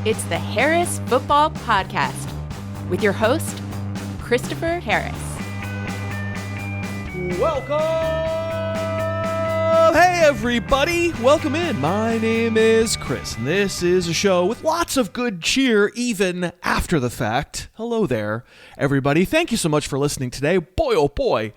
It's the Harris Football Podcast with your host, Christopher Harris. Welcome! Hey, everybody! Welcome in. My name is Chris, and this is a show with lots of good cheer, even after the fact. Hello there, everybody. Thank you so much for listening today. Boy, oh boy,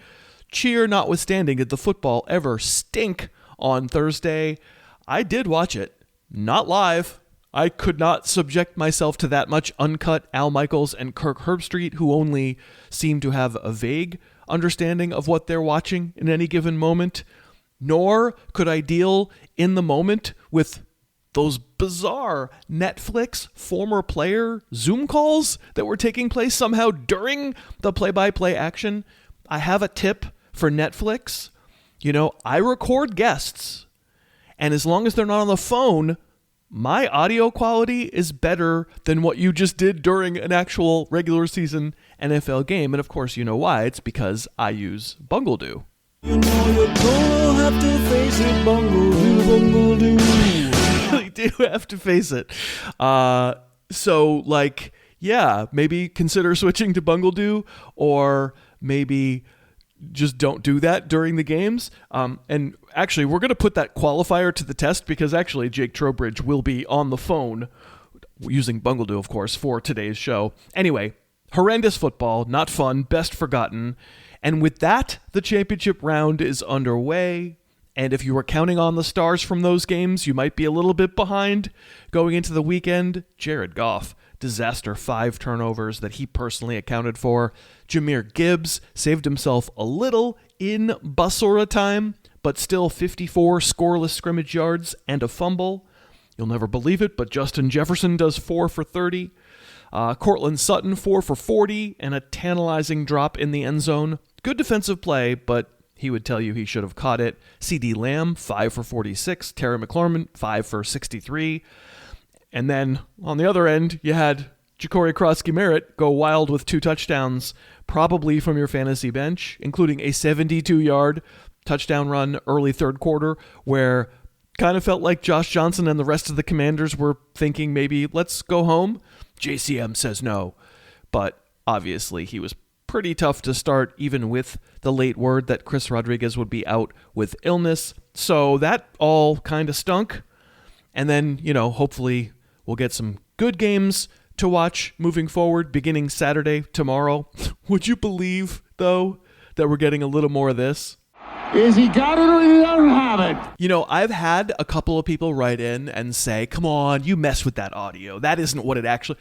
cheer notwithstanding, did the football ever stink on Thursday? I did watch it. Not live. I could not subject myself to that much uncut Al Michaels and Kirk Herbstreit, who only seem to have a vague understanding of what they're watching in any given moment. Nor could I deal in the moment with those bizarre Netflix former player Zoom calls that were taking place somehow during the play-by-play action. I have a tip for Netflix. You know, I record guests, and as long as they're not on the phone, my audio quality is better than what you just did during an actual regular season NFL game. And of course, you know why. It's because I use Bungledoo. You know you're gonna have to face it, Bungledoo. You really do have to face it. So, maybe consider switching to Bungledoo, or maybe just don't do that during the games. And actually, we're going to put that qualifier to the test, because actually Jake Trowbridge will be on the phone using Bungledoo, of course, for today's show. Anyway, horrendous football, not fun, best forgotten. And with that, the championship round is underway. And if you were counting on the stars from those games, you might be a little bit behind going into the weekend. Jared Goff, disaster, 5 turnovers that he personally accounted for. Jahmyr Gibbs saved himself a little in Basura time, but still 54 scoreless scrimmage yards and a fumble. You'll never believe it, but Justin Jefferson does 4 for 30. Cortland Sutton, 4 for 40, and a tantalizing drop in the end zone. Good defensive play, but he would tell you he should have caught it. CeeDee Lamb, 5 for 46. Terry McLaurin, 5 for 63. And then on the other end, you had Ja'Cory Krosky-Merritt go wild with 2 touchdowns, probably from your fantasy bench, including a 72-yard touchdown run early third quarter, where kind of felt like Josh Johnson and the rest of the Commanders were thinking maybe let's go home. JCM says no, but obviously he was pretty tough to start, even with the late word that Chris Rodriguez would be out with illness. So that all kind of stunk. And then, hopefully we'll get some good games to watch moving forward, beginning Saturday, tomorrow. Would you believe, though, that we're getting a little more of this? Is he got it or he doesn't have it? I've had a couple of people write in and say, come on, you mess with that audio. That isn't what it actually...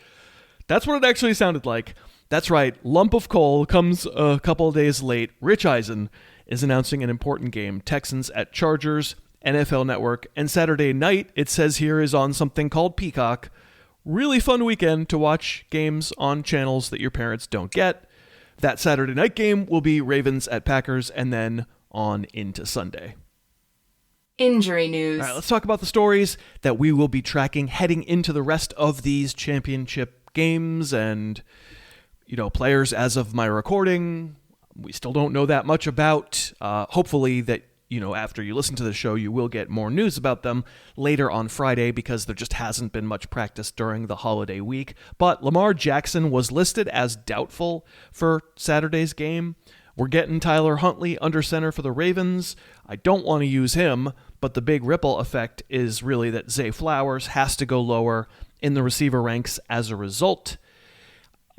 That's what it actually sounded like. That's right. Lump of coal comes a couple of days late. Rich Eisen is announcing an important game. Texans at Chargers, NFL Network, and Saturday night, it says here, is on something called Peacock. Really fun weekend to watch games on channels that your parents don't get. That Saturday night game will be Ravens at Packers, and then on into Sunday. Injury news. All right, let's talk about the stories that we will be tracking heading into the rest of these championship games. And, players as of my recording, we still don't know that much about. Hopefully that, after you listen to the show, you will get more news about them later on Friday, because there just hasn't been much practice during the holiday week. But Lamar Jackson was listed as doubtful for Saturday's game. We're getting Tyler Huntley under center for the Ravens. I don't want to use him, but the big ripple effect is really that Zay Flowers has to go lower in the receiver ranks as a result.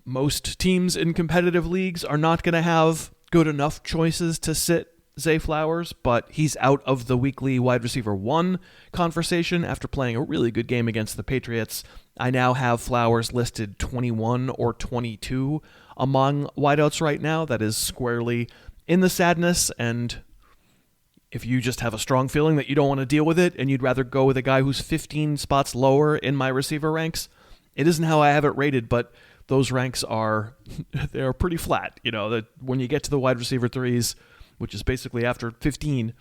Most teams in competitive leagues are not going to have good enough choices to sit Zay Flowers, but he's out of the weekly wide receiver 1 conversation after playing a really good game against the Patriots. I now have Flowers listed 21 or 22 among wideouts right now. That is squarely in the sadness, and if you just have a strong feeling that you don't want to deal with it and you'd rather go with a guy who's 15 spots lower in my receiver ranks, it isn't how I have it rated, but those ranks are they're pretty flat. That when you get to the wide receiver 3s, which is basically after 15,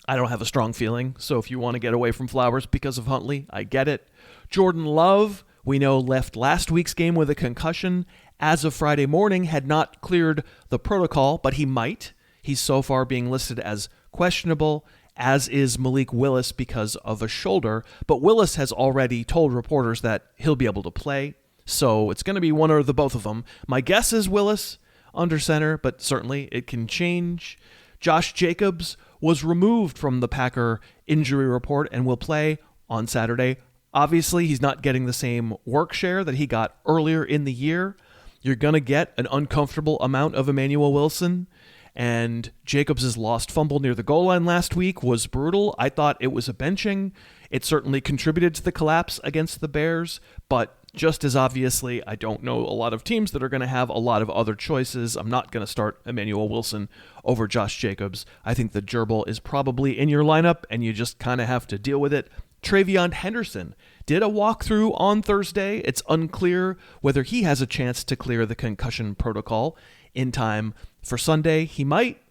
I don't have a strong feeling. So if you want to get away from Flowers because of Huntley, I get it. Jordan Love, we know, left last week's game with a concussion. As of Friday morning, had not cleared the protocol, but he might. He's so far being listed as questionable as is Malik Willis because of a shoulder. But Willis has already told reporters that he'll be able to play, so it's going to be one or the both of them. My guess is Willis under center, but certainly it can change. Josh Jacobs was removed from the Packer injury report and will play on Saturday. Obviously, he's not getting the same work share that he got earlier in the year. You're going to get an uncomfortable amount of Emmanuel Wilson, and Jacobs' lost fumble near the goal line last week was brutal. I thought it was a benching. It certainly contributed to the collapse against the Bears, but just as obviously, I don't know a lot of teams that are going to have a lot of other choices. I'm not going to start Emmanuel Wilson over Josh Jacobs. I think the gerbil is probably in your lineup, and you just kind of have to deal with it. Travion Henderson did a walkthrough on Thursday. It's unclear whether he has a chance to clear the concussion protocol in time for Sunday. He might,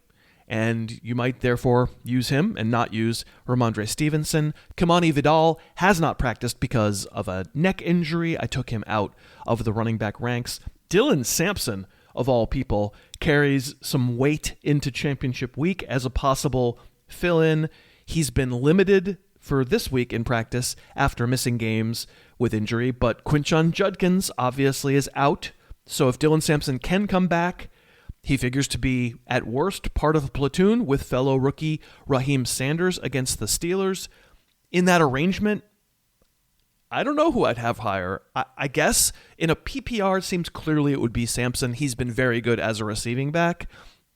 and you might therefore use him and not use Rhamondre Stevenson. Kamani Vidal has not practiced because of a neck injury. I took him out of the running back ranks. Dylan Sampson, of all people, carries some weight into championship week as a possible fill-in. He's been limited for this week in practice after missing games with injury, but Quinshon Judkins obviously is out. So if Dylan Sampson can come back, he figures to be, at worst, part of a platoon with fellow rookie Raheem Sanders against the Steelers. In that arrangement, I don't know who I'd have higher. I guess in a PPR, it seems clearly it would be Sampson. He's been very good as a receiving back.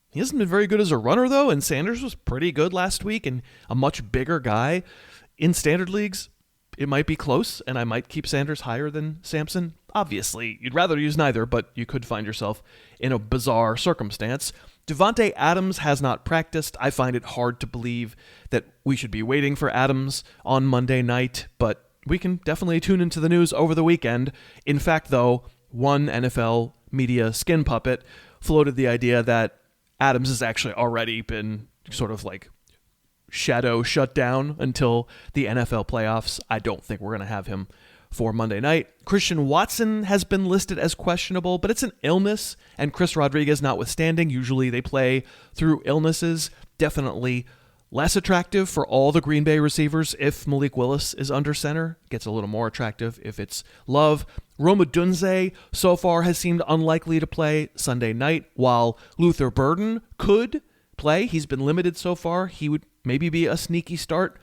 He hasn't been very good as a runner, though, and Sanders was pretty good last week and a much bigger guy. In standard leagues, it might be close, and I might keep Sanders higher than Sampson. Obviously, you'd rather use neither, but you could find yourself in a bizarre circumstance. Devontae Adams has not practiced. I find it hard to believe that we should be waiting for Adams on Monday night, but we can definitely tune into the news over the weekend. In fact, though, one NFL media skin puppet floated the idea that Adams has actually already been sort of like shadow shut down until the NFL playoffs. I don't think we're going to have him for Monday night. Christian Watson has been listed as questionable, but it's an illness, and Chris Rodriguez notwithstanding, usually they play through illnesses. Definitely less attractive for all the Green Bay receivers if Malik Willis is under center. Gets a little more attractive if it's Love. Roma Dunze so far has seemed unlikely to play Sunday night, while Luther Burden could play. He's been limited so far. He would maybe be a sneaky start.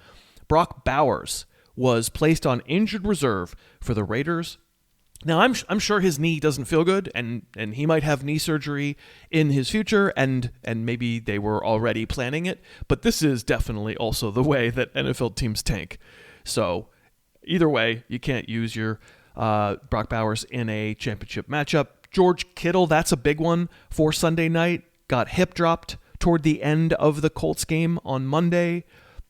Brock Bowers was placed on injured reserve for the Raiders. Now, I'm sure his knee doesn't feel good, and he might have knee surgery in his future, and maybe they were already planning it, but this is definitely also the way that NFL teams tank. So either way, you can't use your Brock Bowers in a championship matchup. George Kittle, that's a big one for Sunday night. Got hip dropped toward the end of the Colts game on Monday.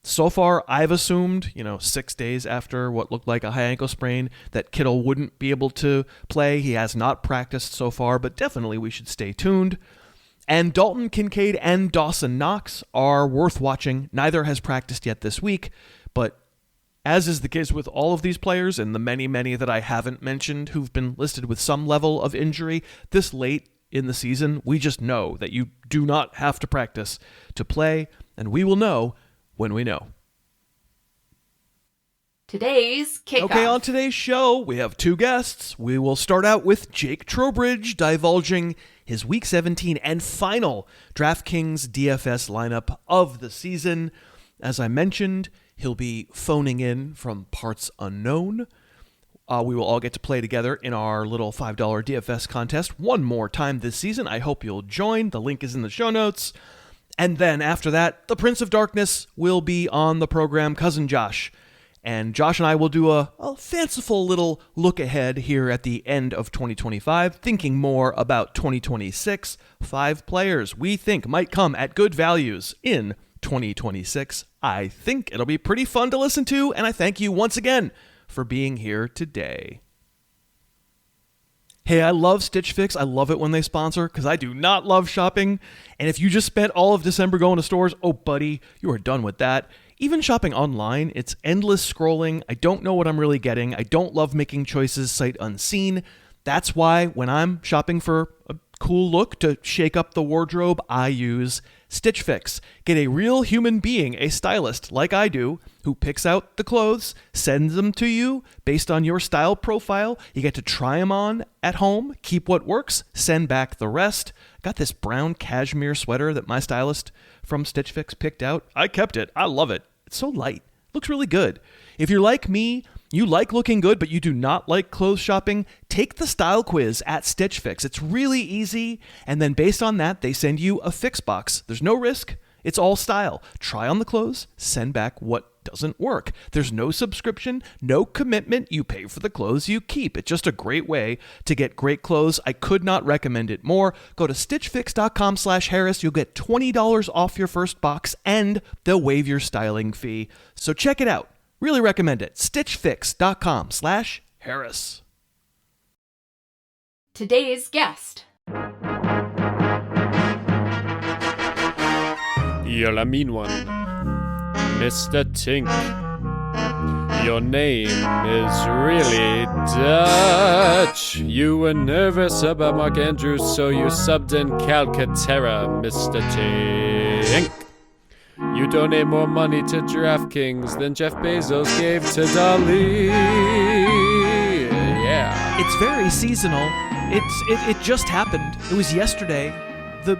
So far, I've assumed, 6 days after what looked like a high ankle sprain, that Kittle wouldn't be able to play. He has not practiced so far, but definitely we should stay tuned. And Dalton Kincaid and Dawson Knox are worth watching. Neither has practiced yet this week, but as is the case with all of these players and the many, many that I haven't mentioned who've been listed with some level of injury, this late in the season, we just know that you do not have to practice to play, and we will know when we know. Today's kickoff. Okay, on today's show, we have two guests. We will start out with Jake Trowbridge divulging his Week 17 and final DraftKings DFS lineup of the season. As I mentioned, he'll be phoning in from parts unknown. We will all get to play together in our little $5 DFS contest one more time this season. I hope you'll join. The link is in the show notes. And then after that, the Prince of Darkness will be on the program, Cousin Josh. And Josh and I will do a fanciful little look ahead here at the end of 2025, thinking more about 2026. 5 players we think might come at good values in 2026. I think it'll be pretty fun to listen to, and I thank you once again for being here today. Hey, I love Stitch Fix. I love it when they sponsor because I do not love shopping. And if you just spent all of December going to stores, oh, buddy, you are done with that. Even shopping online, it's endless scrolling. I don't know what I'm really getting. I don't love making choices sight unseen. That's why when I'm shopping for a cool look to shake up the wardrobe, I use Stitch Fix. Get a real human being, a stylist like I do, who picks out the clothes, sends them to you based on your style profile. You get to try them on at home, keep what works, send back the rest. Got this brown cashmere sweater that my stylist from Stitch Fix picked out. I kept it. I love it. It's so light. Looks really good. If you're like me, you like looking good, but you do not like clothes shopping, take the style quiz at Stitch Fix. It's really easy, and then based on that, they send you a fix box. There's no risk. It's all style. Try on the clothes, send back what doesn't work. There's no subscription, no commitment. You pay for the clothes you keep. It's just a great way to get great clothes. I could not recommend it more. Go to stitchfix.com/Harris. You'll get $20 off your first box, and they'll waive your styling fee. So check it out. Really recommend it. stitchfix.com/Harris. Today's guest. You're a mean one, Mr. Tink. Your name is really Dutch. You were nervous about Mark Andrews, so you subbed in Calcaterra, Mr. Tink. You donate more money to DraftKings than Jeff Bezos gave to Dali. Yeah. It's very seasonal. It just happened. It was yesterday. The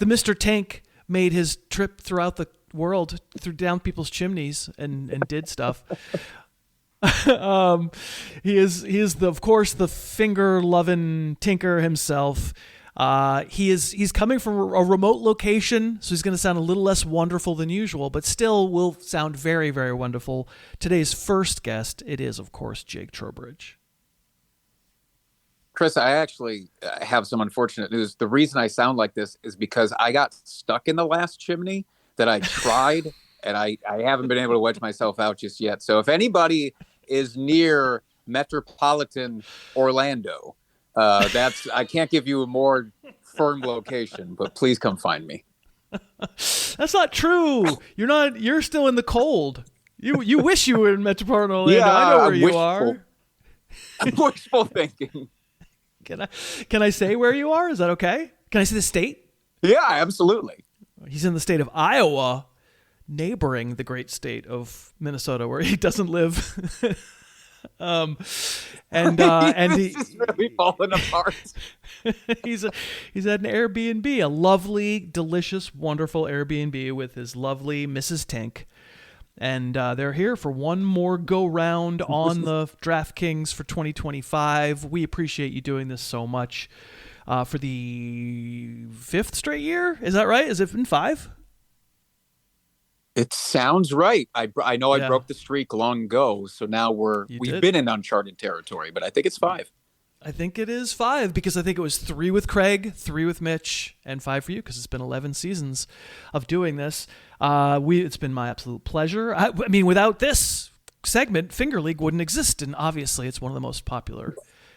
Mr. Tank made his trip throughout the world, through down people's chimneys and did stuff. He is of course the finger loving tinker himself. He's coming from a remote location, so he's going to sound a little less wonderful than usual, but still will sound very, very wonderful. Today's first guest, it is, of course, Jake Trowbridge. Chris, I actually have some unfortunate news. The reason I sound like this is because I got stuck in the last chimney that I tried, and I haven't been able to wedge myself out just yet. So if anybody is near metropolitan Orlando, I can't give you a more firm location, but please come find me. That's not true. You're still in the cold. You wish you were in metropolitan Orlando. Yeah, I know where you are. I'm wishful thinking. Can I say where you are? Is that okay? Can I say the state? Yeah, absolutely. He's in the state of Iowa, neighboring the great state of Minnesota, where he doesn't live. And he's really falling apart. he's at an Airbnb, a lovely, delicious, wonderful Airbnb with his lovely Mrs. Tank. And they're here for one more go round on the DraftKings for 2025. We appreciate you doing this so much for the 5th straight year. Is that right? Is it been 5? It sounds right. I know I broke the streak long ago, so now we've been in uncharted territory, but I think it's 5. I think it is 5 because I think it was 3 with Craig, 3 with Mitch, and 5 for you because it's been 11 seasons of doing this. It's been my absolute pleasure. I mean, without this segment, Finger League wouldn't exist, and obviously it's one of the most popular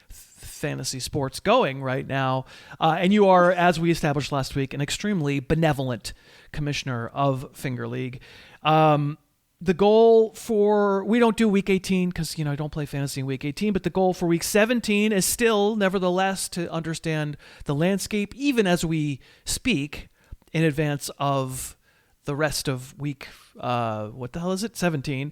fantasy sports going right now. And you are, as we established last week, an extremely benevolent commissioner of Finger League. The goal we don't do week 18 because, I don't play fantasy in week 18, but the goal for week 17 is still, nevertheless, to understand the landscape, even as we speak, in advance of the rest of week, what the hell is it? 17.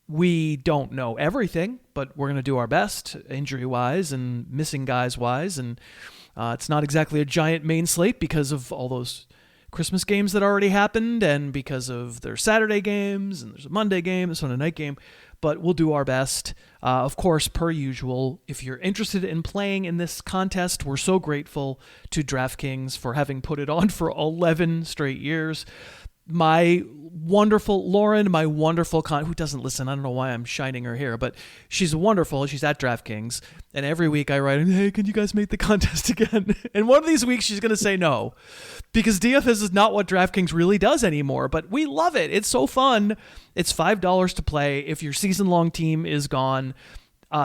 We don't know everything, but we're going to do our best, injury-wise and missing guys-wise, and it's not exactly a giant main slate because of all those Christmas games that already happened and because of their Saturday games and there's a Monday game, there's a night game, but we'll do our best. Of course, per usual, if you're interested in playing in this contest, we're so grateful to DraftKings for having put it on for 11 straight years. My wonderful Lauren, who doesn't listen, I don't know why I'm shining her here, but she's wonderful. She's at DraftKings, and every week I write, hey, can you guys make the contest again? And one of these weeks she's going to say no, because DFS is not what DraftKings really does anymore, but we love it. It's so fun. It's $5 to play. If your season-long team is gone,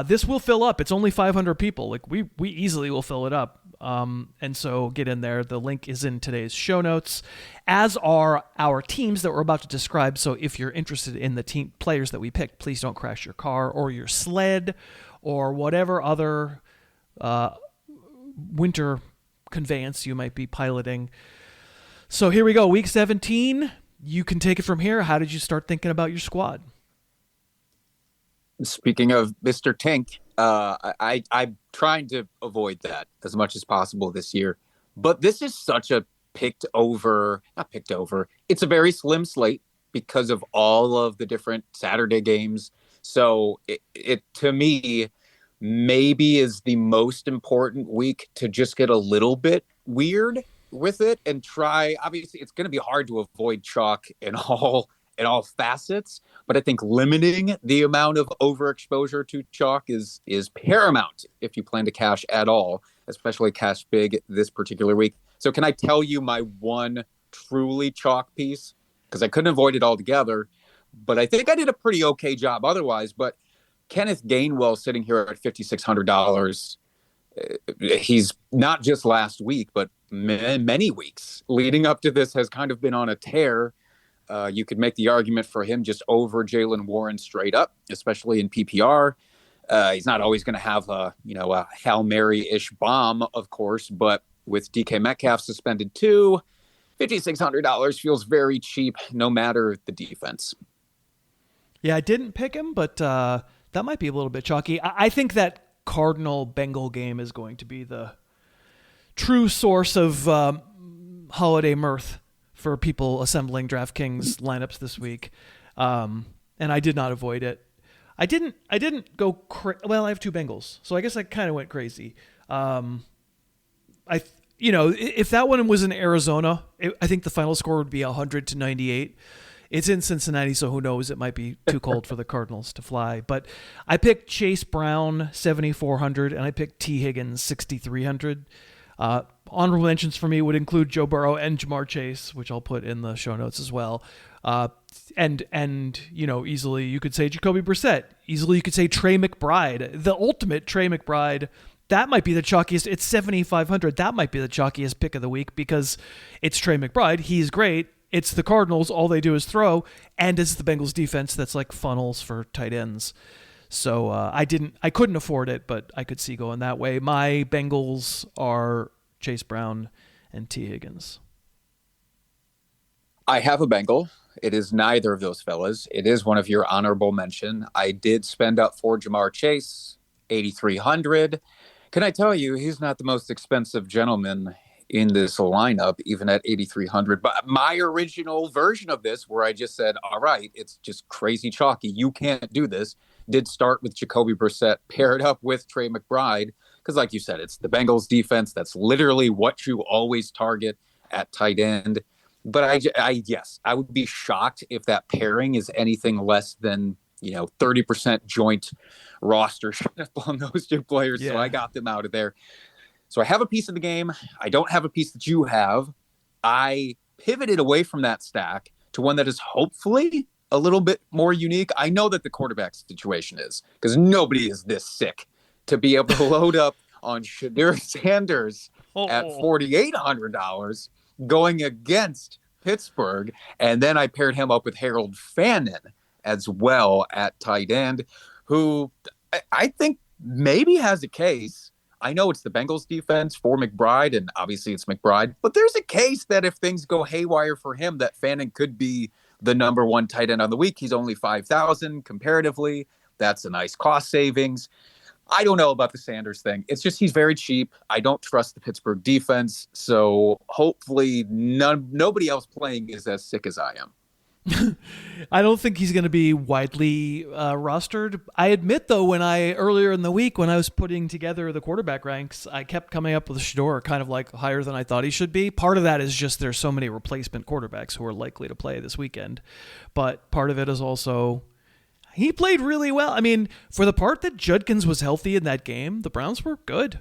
this will fill up. It's only 500 people. Like we easily will fill it up. And so get in there. The link is in today's show notes, as are our teams that we're about to describe. So if you're interested in the team players that we picked, please don't crash your car or your sled or whatever other winter conveyance you might be piloting. So here we go. Week 17. You can take it from here. How did you start thinking about your squad? Speaking of Mr. Tink, I'm trying to avoid that as much as possible this year. But this is such a not picked over. It's a very slim slate because of all of the different Saturday games. So it to me, maybe is the most important week to just get a little bit weird with it and try. Obviously, it's going to be hard to avoid chalk in all facets, but I think limiting the amount of overexposure to chalk is paramount if you plan to cash at all, especially cash big this particular week. So can I tell you my one truly chalk piece? Because I couldn't avoid it altogether, but I think I did a pretty okay job otherwise. But Kenneth Gainwell sitting here at $5,600. He's not just last week, but many weeks leading up to this has kind of been on a tear. You could make the argument for him just over Jaylen Warren straight up, especially in PPR. He's not always going to have a Hail Mary-ish bomb, of course, but with DK Metcalf suspended too, $5,600 feels very cheap, no matter the defense. Yeah, I didn't pick him, but that might be a little bit chalky. I think that Cardinal-Bengal game is going to be the true source of holiday mirth for people assembling DraftKings lineups this week. And I did not avoid it. I didn't go well, I have two Bengals, so I guess I kind of went crazy. If that one was in Arizona, I think the final score would be 100-98. It's in Cincinnati, so who knows? It might be too cold for the Cardinals to fly. But I picked Chase Brown, 7,400, and I picked T. Higgins, 6,300. Honorable mentions for me would include Joe Burrow and Jamar Chase, which I'll put in the show notes as well. And easily you could say Jakobi Brissett. Easily you could say Trey McBride, the ultimate Trey McBride. That might be the chalkiest. It's 7,500. That might be the chalkiest pick of the week because it's Trey McBride. He's great. It's the Cardinals. All they do is throw. And it's the Bengals defense that's like funnels for tight ends. So I couldn't afford it, but I could see going that way. My Bengals are Chase Brown and T. Higgins. I have a Bengal. It is neither of those fellas. It is one of your honorable mention. I did spend up for Jamar Chase, 8,300. Can I tell you, he's not the most expensive gentleman in this lineup, even at 8,300. But my original version of this, where I just said, all right, it's just crazy chalky, you can't do this, did start with Jakobi Brissett paired up with Trey McBride. Because like you said, it's the Bengals defense. That's literally what you always target at tight end. But yes, I would be shocked if that pairing is anything less than 30% joint roster on those two players. Yeah. So I got them out of there. So I have a piece of the game. I don't have a piece that you have. I pivoted away from that stack to one that is hopefully a little bit more unique. I know that the quarterback situation is, because nobody is this sick to be able to load up on Shedeur Sanders at $4,800 going against Pittsburgh. And then I paired him up with Harold Fannin as well at tight end, who I think maybe has a case. I know it's the Bengals defense for McBride, and obviously it's McBride, but there's a case that if things go haywire for him, that Fannin could be the number one tight end on the week. He's only 5,000 comparatively. That's a nice cost savings. I don't know about the Sanders thing. It's just he's very cheap. I don't trust the Pittsburgh defense, so hopefully nobody else playing is as sick as I am. I don't think he's going to be widely rostered. I admit, though, earlier in the week when I was putting together the quarterback ranks, I kept coming up with Shedeur kind of like higher than I thought he should be. Part of that is just there's so many replacement quarterbacks who are likely to play this weekend. But part of it is also he played really well. I mean, for the part that Judkins was healthy in that game, the Browns were good.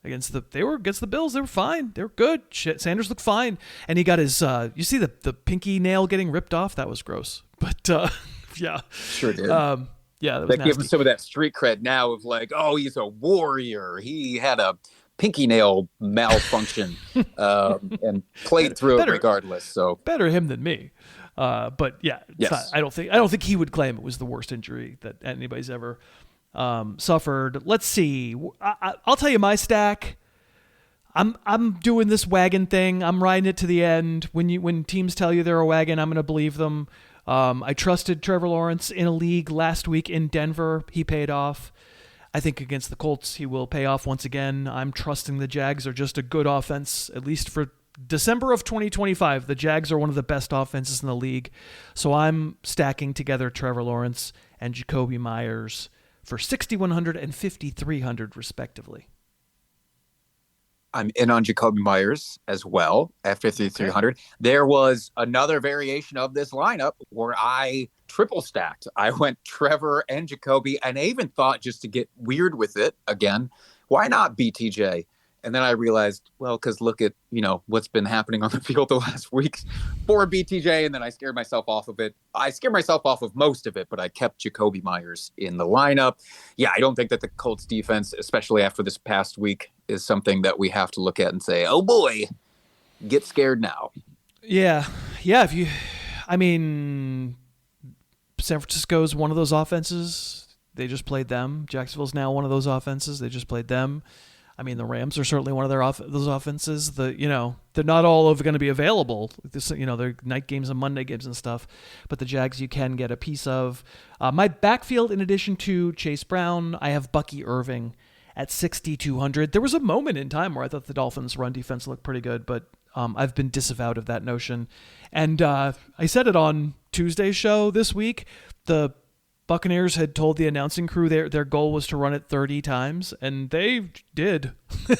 Against the Bills, they were fine. They were good. Sanders looked fine, and he got his. You see the pinky nail getting ripped off? That was gross. But yeah, sure did. Yeah, that gives him some of that street cred now of like, oh, he's a warrior. He had a pinky nail malfunction and played through it regardless. So better him than me. But yeah, yes. I don't think he would claim it was the worst injury that anybody's ever suffered. Let's see. I'll tell you my stack. I'm doing this wagon thing. I'm riding it to the end. When teams tell you they're a wagon, I'm going to believe them. I trusted Trevor Lawrence in a league last week in Denver. He paid off. I think against the Colts, he will pay off once again. I'm trusting the Jags are just a good offense, at least for December of 2025. The Jags are one of the best offenses in the league. So I'm stacking together Trevor Lawrence and Jakobi Meyers for 6,100 and 5,300 respectively. I'm in on Jakobi Meyers as well at 5,300. Okay. There was another variation of this lineup where I triple stacked. I went Trevor and Jakobi, and I even thought, just to get weird with it again, why not BTJ? And then I realized, well, because look at, what's been happening on the field the last week for BTJ, and then I scared myself off of it. I scared myself off of most of it, but I kept Jakobi Meyers in the lineup. Yeah, I don't think that the Colts defense, especially after this past week, is something that we have to look at and say, oh boy, get scared now. Yeah. San Francisco's one of those offenses. They just played them. Jacksonville's now one of those offenses. They just played them. The Rams are certainly one of those offenses. They're not all going to be available. They're night games and Monday games and stuff. But the Jags you can get a piece of. My backfield, in addition to Chase Brown, I have Bucky Irving at 6,200. There was a moment in time where I thought the Dolphins' run defense looked pretty good, but I've been disavowed of that notion. And I said it on Tuesday's show this week. The Buccaneers had told the announcing crew their goal was to run it 30 times, and they did.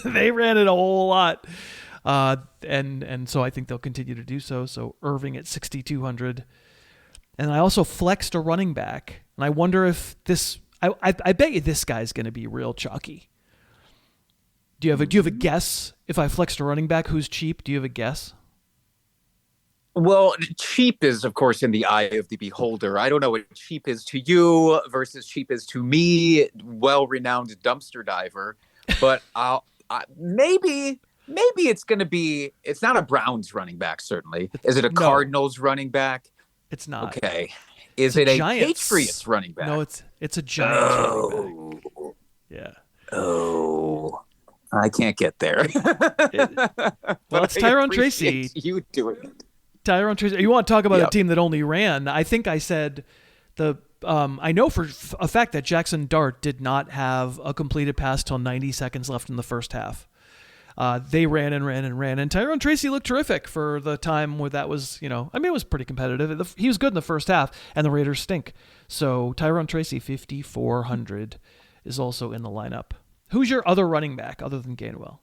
They ran it a whole lot. And so I think they'll continue to do so. So Irving at 6,200. And I also flexed a running back. And I wonder if this... I bet you this guy's going to be real chalky. Do you have a guess? If I flexed a running back who's cheap, do you have a guess? Well, cheap is, of course, in the eye of the beholder. I don't know what cheap is to you versus cheap is to me, well-renowned dumpster diver. But maybe it's going to be. It's not a Browns running back, certainly. Is it a Cardinals running back? It's not. Okay. Is it a Patriots running back? No, it's a Giants running back. Yeah. Oh. I can't get there. It's Tyrone Tracy. You doing it. Tyrone Tracy. You want to talk about a team that only ran? I think I said I know for a fact that Jackson Dart did not have a completed pass till 90 seconds left in the first half. They ran, and Tyrone Tracy looked terrific for the time where that was, it was pretty competitive. He was good in the first half, and the Raiders stink. So Tyrone Tracy, 5,400, is also in the lineup. Who's your other running back other than Gainwell?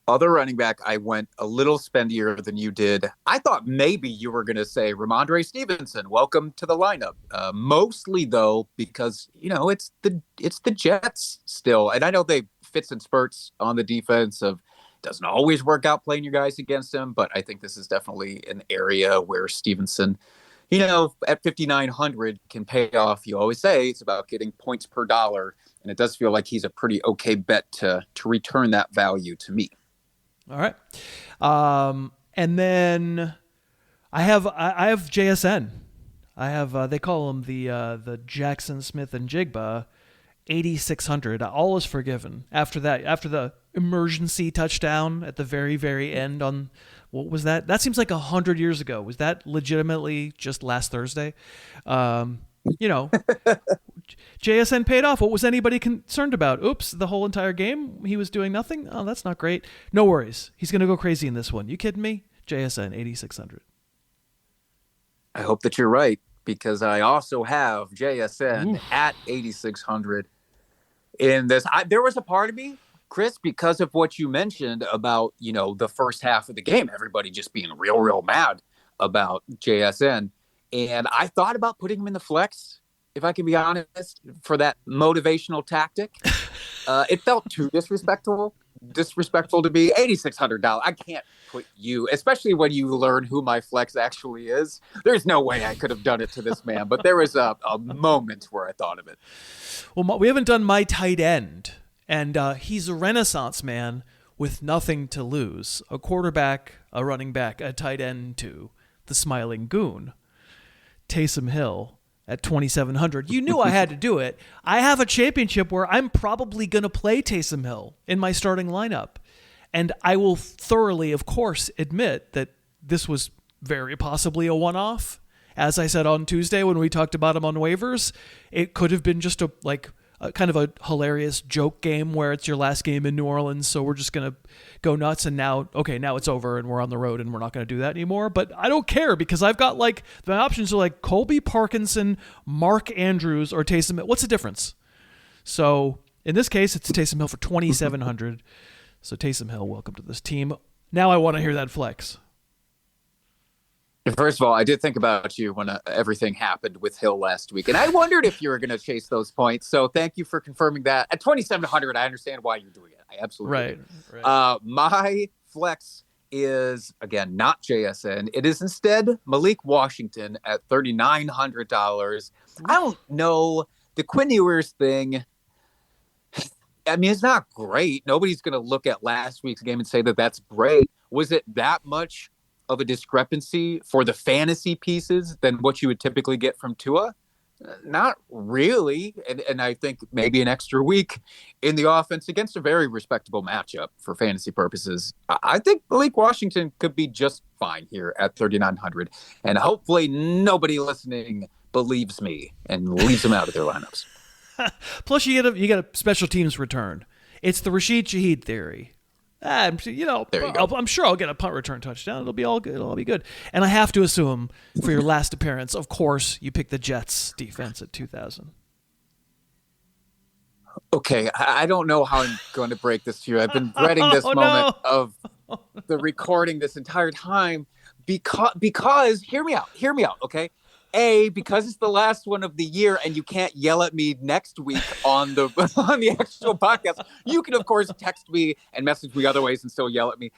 Other running back, I went a little spendier than you did. I thought maybe you were going to say Rhamondre Stevenson. Welcome to the lineup. Mostly, though, because, it's the Jets still. And I know they fits and spurts on the defense of doesn't always work out playing your guys against him. But I think this is definitely an area where Stevenson, at 5,900 can pay off. You always say it's about getting points per dollar. And it does feel like he's a pretty okay bet to return that value to me. All right. And then I have JSN. I have they call him the Jaxon Smith-Njigba, 8,600. All is forgiven after that. After the emergency touchdown at the very, very end on what was that? That seems like 100 years ago. Was that legitimately just last Thursday? JSN paid off. What was anybody concerned about? Oops, the whole entire game he was doing nothing? Oh, that's not great. No worries. He's going to go crazy in this one. You kidding me? JSN, 8,600. I hope that you're right, because I also have JSN at 8,600 in this. There was a part of me, Chris, because of what you mentioned about, the first half of the game, everybody just being real, real mad about JSN. And I thought about putting him in the flex, if I can be honest, for that motivational tactic. It felt too disrespectful to be $8,600. I can't put you, especially when you learn who my flex actually is. There's no way I could have done it to this man, but there was a moment where I thought of it. Well, we haven't done my tight end, and he's a renaissance man with nothing to lose. A quarterback, a running back, a tight end too. The smiling goon. Taysom Hill at 2,700. You knew I had to do it. I have a championship where I'm probably going to play Taysom Hill in my starting lineup. And I will thoroughly, of course, admit that this was very possibly a one-off. As I said on Tuesday when we talked about him on waivers, it could have been just a kind of a hilarious joke game where it's your last game in New Orleans, so we're just going to go nuts, and now it's over and we're on the road and we're not going to do that anymore. But I don't care because I've got the options are Colby Parkinson, Mark Andrews, or Taysom Hill. What's the difference? So in this case, it's Taysom Hill for $2,700. So Taysom Hill, welcome to this team. Now I want to hear that flex. First of all, I did think about you when everything happened with Hill last week, and I wondered if you were going to chase those points. So thank you for confirming that. At 2,700, I understand why you're doing it. I absolutely do. Right. My flex is, again, not JSN. It is instead Malik Washington at $3,900. I don't know. The Quinn Ewers thing, I mean, it's not great. Nobody's going to look at last week's game and say that that's great. Was it that much of a discrepancy for the fantasy pieces than what you would typically get from Tua? Not really. And I think maybe an extra week in the offense against a very respectable matchup for fantasy purposes. I think Malik Washington could be just fine here at 3,900. And hopefully nobody listening believes me and leaves him out of their lineups. Plus you get a special teams return. It's the Rashid Shaheed theory. I'm sure I'll get a punt return touchdown. It'll be all good. It'll all be good. And I have to assume for your last appearance, of course, you pick the Jets defense at 2,000. Okay, I don't know how I'm going to break this to you. I've been dreading this moment of the recording this entire time because hear me out, okay? Because it's the last one of the year and you can't yell at me next week on the actual podcast. You can, of course, text me and message me other ways and still yell at me.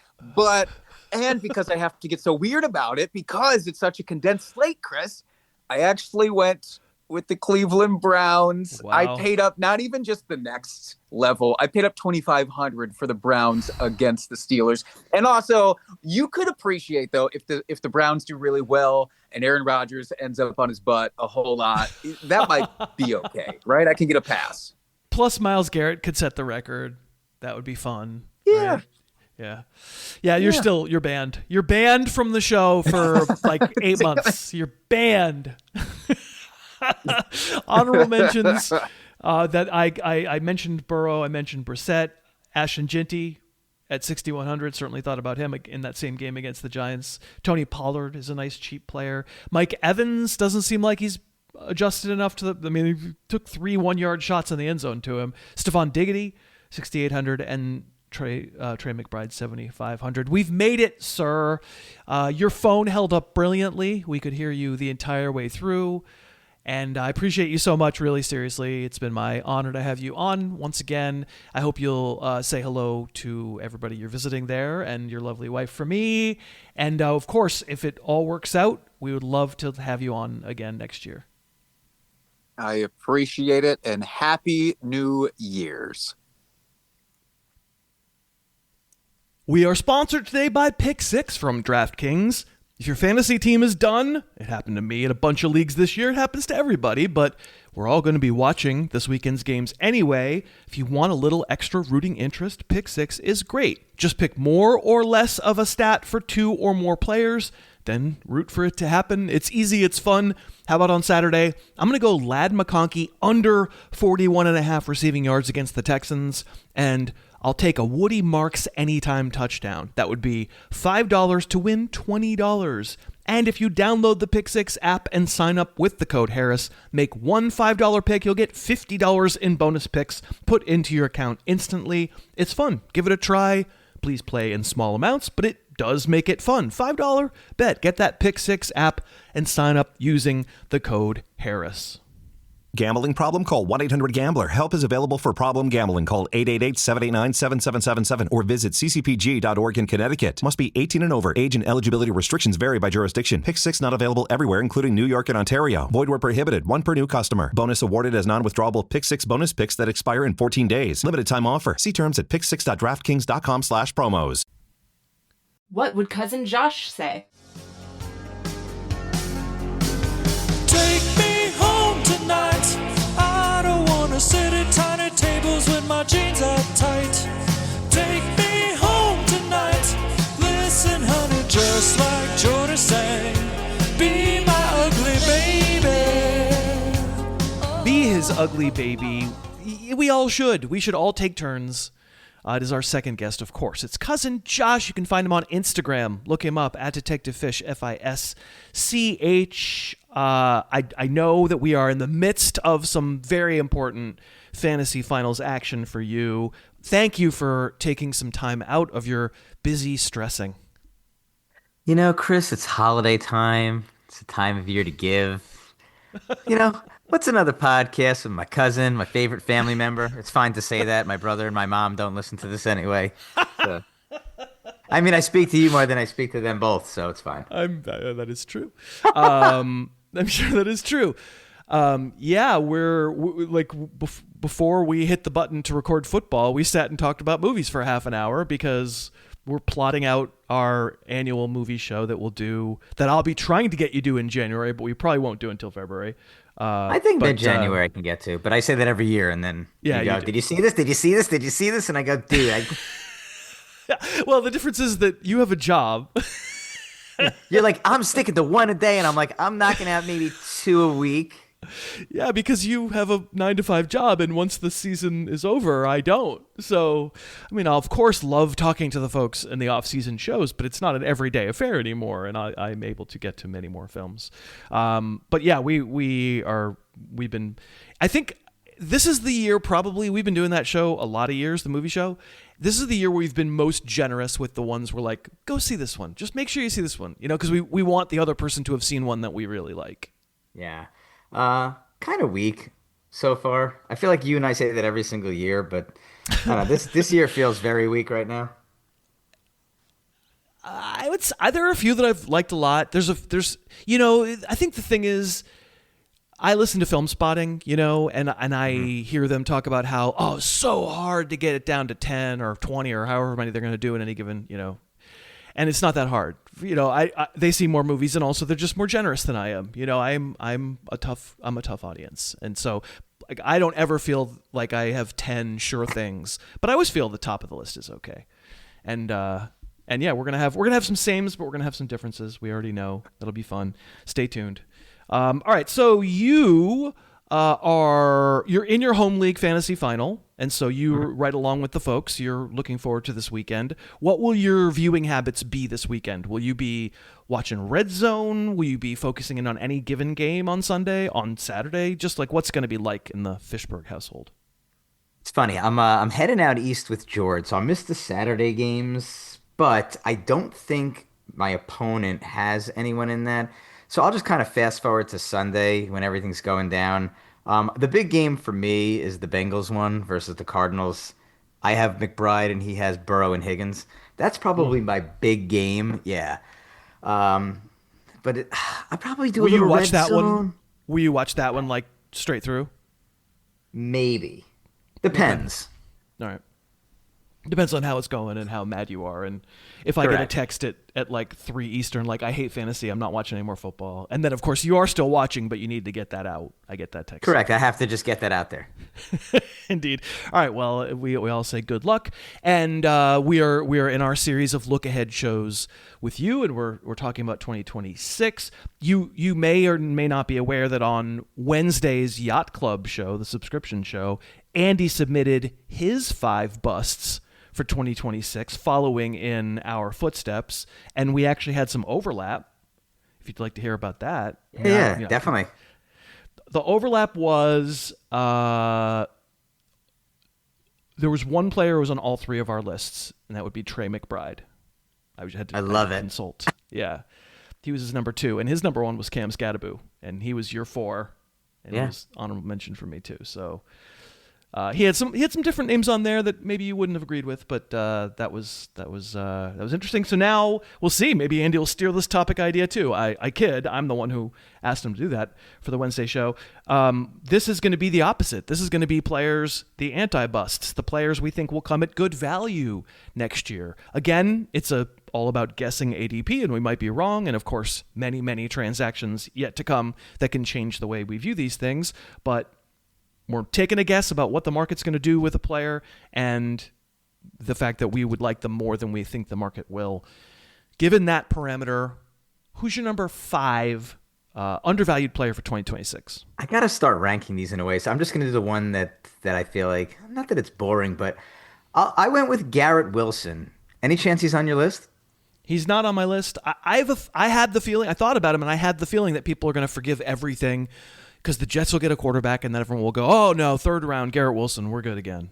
And because I have to get so weird about it, because it's such a condensed slate, Chris, I actually went with the Cleveland Browns. Wow. I paid up not even just the next level. I paid up $2,500 for the Browns against the Steelers. And also, you could appreciate, though, if the Browns do really well and Aaron Rodgers ends up on his butt a whole lot, that might be okay, right? I can get a pass. Plus, Myles Garrett could set the record. That would be fun. Yeah. Right? Yeah. You're banned. You're banned from the show for 8 months. You're banned. Honorable mentions that I mentioned Burrow, I mentioned Brissett, Ashton Jinty at 6,100. Certainly thought about him in that same game against the Giants. Tony Pollard is a nice cheap player. Mike Evans doesn't seem like he's adjusted enough he took 3 1-yard shots in the end zone to him. Stephon Diggy, 6,800, and Trey McBride, 7,500. We've made it, sir. Your phone held up brilliantly. We could hear you the entire way through. And I appreciate you so much, really, seriously. It's been my honor to have you on once again. I hope you'll say hello to everybody you're visiting there and your lovely wife for me. And, of course, if it all works out, we would love to have you on again next year. I appreciate it, and Happy New Year's. We are sponsored today by Pick 6 from DraftKings. If your fantasy team is done, it happened to me in a bunch of leagues this year, it happens to everybody, but we're all going to be watching this weekend's games anyway. If you want a little extra rooting interest, Pick 6 is great. Just pick more or less of a stat for 2 or more players, then root for it to happen. It's easy, it's fun. How about on Saturday? I'm going to go Ladd McConkey under 41.5 receiving yards against the Texans, and I'll take a Woody Marks anytime touchdown. That would be $5 to win $20. And if you download the Pick 6 app and sign up with the code Harris, make one $5 pick, you'll get $50 in bonus picks put into your account instantly. It's fun. Give it a try. Please play in small amounts, but it does make it fun. $5 bet. Get that Pick 6 app and sign up using the code Harris. Gambling problem? Call 1-800-GAMBLER. Help is available for problem gambling. Call 888-789-7777 or visit ccpg.org in Connecticut. Must be 18 and over. Age and eligibility restrictions vary by jurisdiction. Pick 6 not available everywhere, including New York and Ontario. Void where prohibited. 1 per new customer. Bonus awarded as non-withdrawable Pick 6 bonus picks that expire in 14 days. Limited time offer. See terms at pick6.draftkings.com/promos. What would Cousin Josh say? Take me home tonight. I don't wanna sit at tiny tables when my jeans are tight. Take me home tonight. is Ugly Baby. We all should. We should all take turns. It is our second guest, of course. It's cousin Josh. You can find him on Instagram. Look him up at Detective Fish, FISCH. I know that we are in the midst of some very important fantasy finals action for you. Thank you for taking some time out of your busy stressing. You know, Chris, it's holiday time. It's a time of year to give. What's another podcast with my cousin, my favorite family member? It's fine to say that. My brother and my mom don't listen to this anyway. So. I mean, I speak to you more than I speak to them both, so it's fine. That is true. I'm sure that is true. Before we hit the button to record football, we sat and talked about movies for half an hour because we're plotting out our annual movie show that I'll be trying to get you do in January, but we probably won't do until February. I think mid-January I can get to, but I say that every year, and then you go, did you see this? Did you see this? Did you see this? And I go, dude. Well, the difference is that you have a job. You're like, I'm sticking to one a day, and I'm like, I'm knocking out maybe 2 a week. Yeah, because you have a 9-to-5 job, and once the season is over, I don't. So, I mean, I'll of course love talking to the folks in the off-season shows, but it's not an everyday affair anymore, and I'm able to get to many more films. But yeah, we've been. I think this is the year. Probably we've been doing that show a lot of years, the movie show. This is the year where we've been most generous with the ones we're like, go see this one. Just make sure you see this one, because we want the other person to have seen one that we really like. Yeah. Kind of weak so far. I feel like you and I say that every single year, but I don't know, this year feels very weak right now. There are a few that I've liked a lot. I think the thing is, I listen to Film Spotting, and I hear them talk about how, it's so hard to get it down to 10 or 20 or however many they're going to do in any given, and it's not that hard. They see more movies, and also they're just more generous than I am. I'm a tough audience, and so I don't ever feel like I have 10 sure things, but I always feel the top of the list is okay. And yeah, we're gonna have some sames, but we're gonna have some differences. We already know that'll be fun. Stay tuned. All right, so you're in your home league fantasy final, and so you're right along with the folks. You're looking forward to this weekend. What will your viewing habits be this weekend? Will you be watching Red Zone? Will you be focusing in on any given game on Sunday, on Saturday? Just like what's going to be like in the Fishberg household? It's funny. I'm heading out east with George, so I missed the Saturday games, but I don't think my opponent has anyone in that. So I'll just kind of fast forward to Sunday when everything's going down. The big game for me is the Bengals one versus the Cardinals. I have McBride and he has Burrow and Higgins. That's probably my big game. Yeah. I probably do a little Red Zone. Will you watch that one like straight through? Maybe. Depends. All right. Depends on how it's going and how mad you are. And if I get a text at like 3 Eastern, like, I hate fantasy, I'm not watching any more football. And then, of course, you are still watching, but you need to get that out. I get that text. Correct. I have to just get that out there. Indeed. All right. Well, we all say good luck. And we are in our series of look-ahead shows with you, and we're talking about 2026. You may or may not be aware that on Wednesday's Yacht Club show, the subscription show, Andy submitted his 5 busts for 2026, following in our footsteps, and we actually had some overlap. If you'd like to hear about that, yeah, definitely. The overlap was there was one player who was on all 3 of our lists, and that would be Trey McBride. I love it. Consult. Yeah, he was his number 2, and his number 1 was Cam Scadaboo, and he was your 4, and he was honorable mention for me too. So. He had some different names on there that maybe you wouldn't have agreed with, but that was interesting. So now we'll see. Maybe Andy will steer this topic idea too. I kid. I'm the one who asked him to do that for the Wednesday show. This is going to be the opposite. This is going to be players, the anti-busts, the players we think will come at good value next year. Again, it's all about guessing ADP, and we might be wrong. And of course, many, many transactions yet to come that can change the way we view these things. But we're taking a guess about what the market's going to do with a player and the fact that we would like them more than we think the market will. Given that parameter, who's your number 5 undervalued player for 2026. I gotta start ranking these in a way, so I'm just gonna do the one that I feel like, not that it's boring, but I went with Garrett Wilson. Any chance he's on your list? He's not on my list. I had the feeling, I thought about him, and I had the feeling that people are going to forgive everything because the Jets will get a quarterback, and then everyone will go, oh, no, third round, Garrett Wilson, we're good again.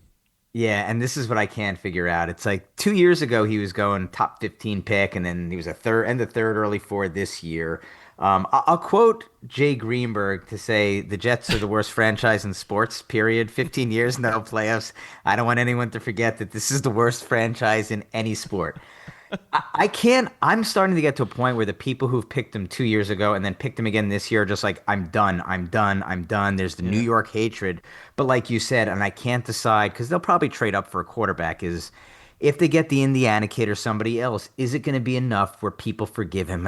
Yeah, and this is what I can't figure out. It's like 2 years ago he was going top 15 pick, and then he was end of third, early fourth this year. I'll quote Jay Greenberg to say the Jets are the worst franchise in sports, period. 15 years, no playoffs. I don't want anyone to forget that this is the worst franchise in any sport. I can't. I'm starting to get to a point where the people who've picked him 2 years ago and then picked him again this year are just like, I'm done. I'm done. I'm done. There's the New York hatred. But like you said, and I can't decide because they'll probably trade up for a quarterback, is if they get the Indiana kid or somebody else, is it going to be enough where people forgive him?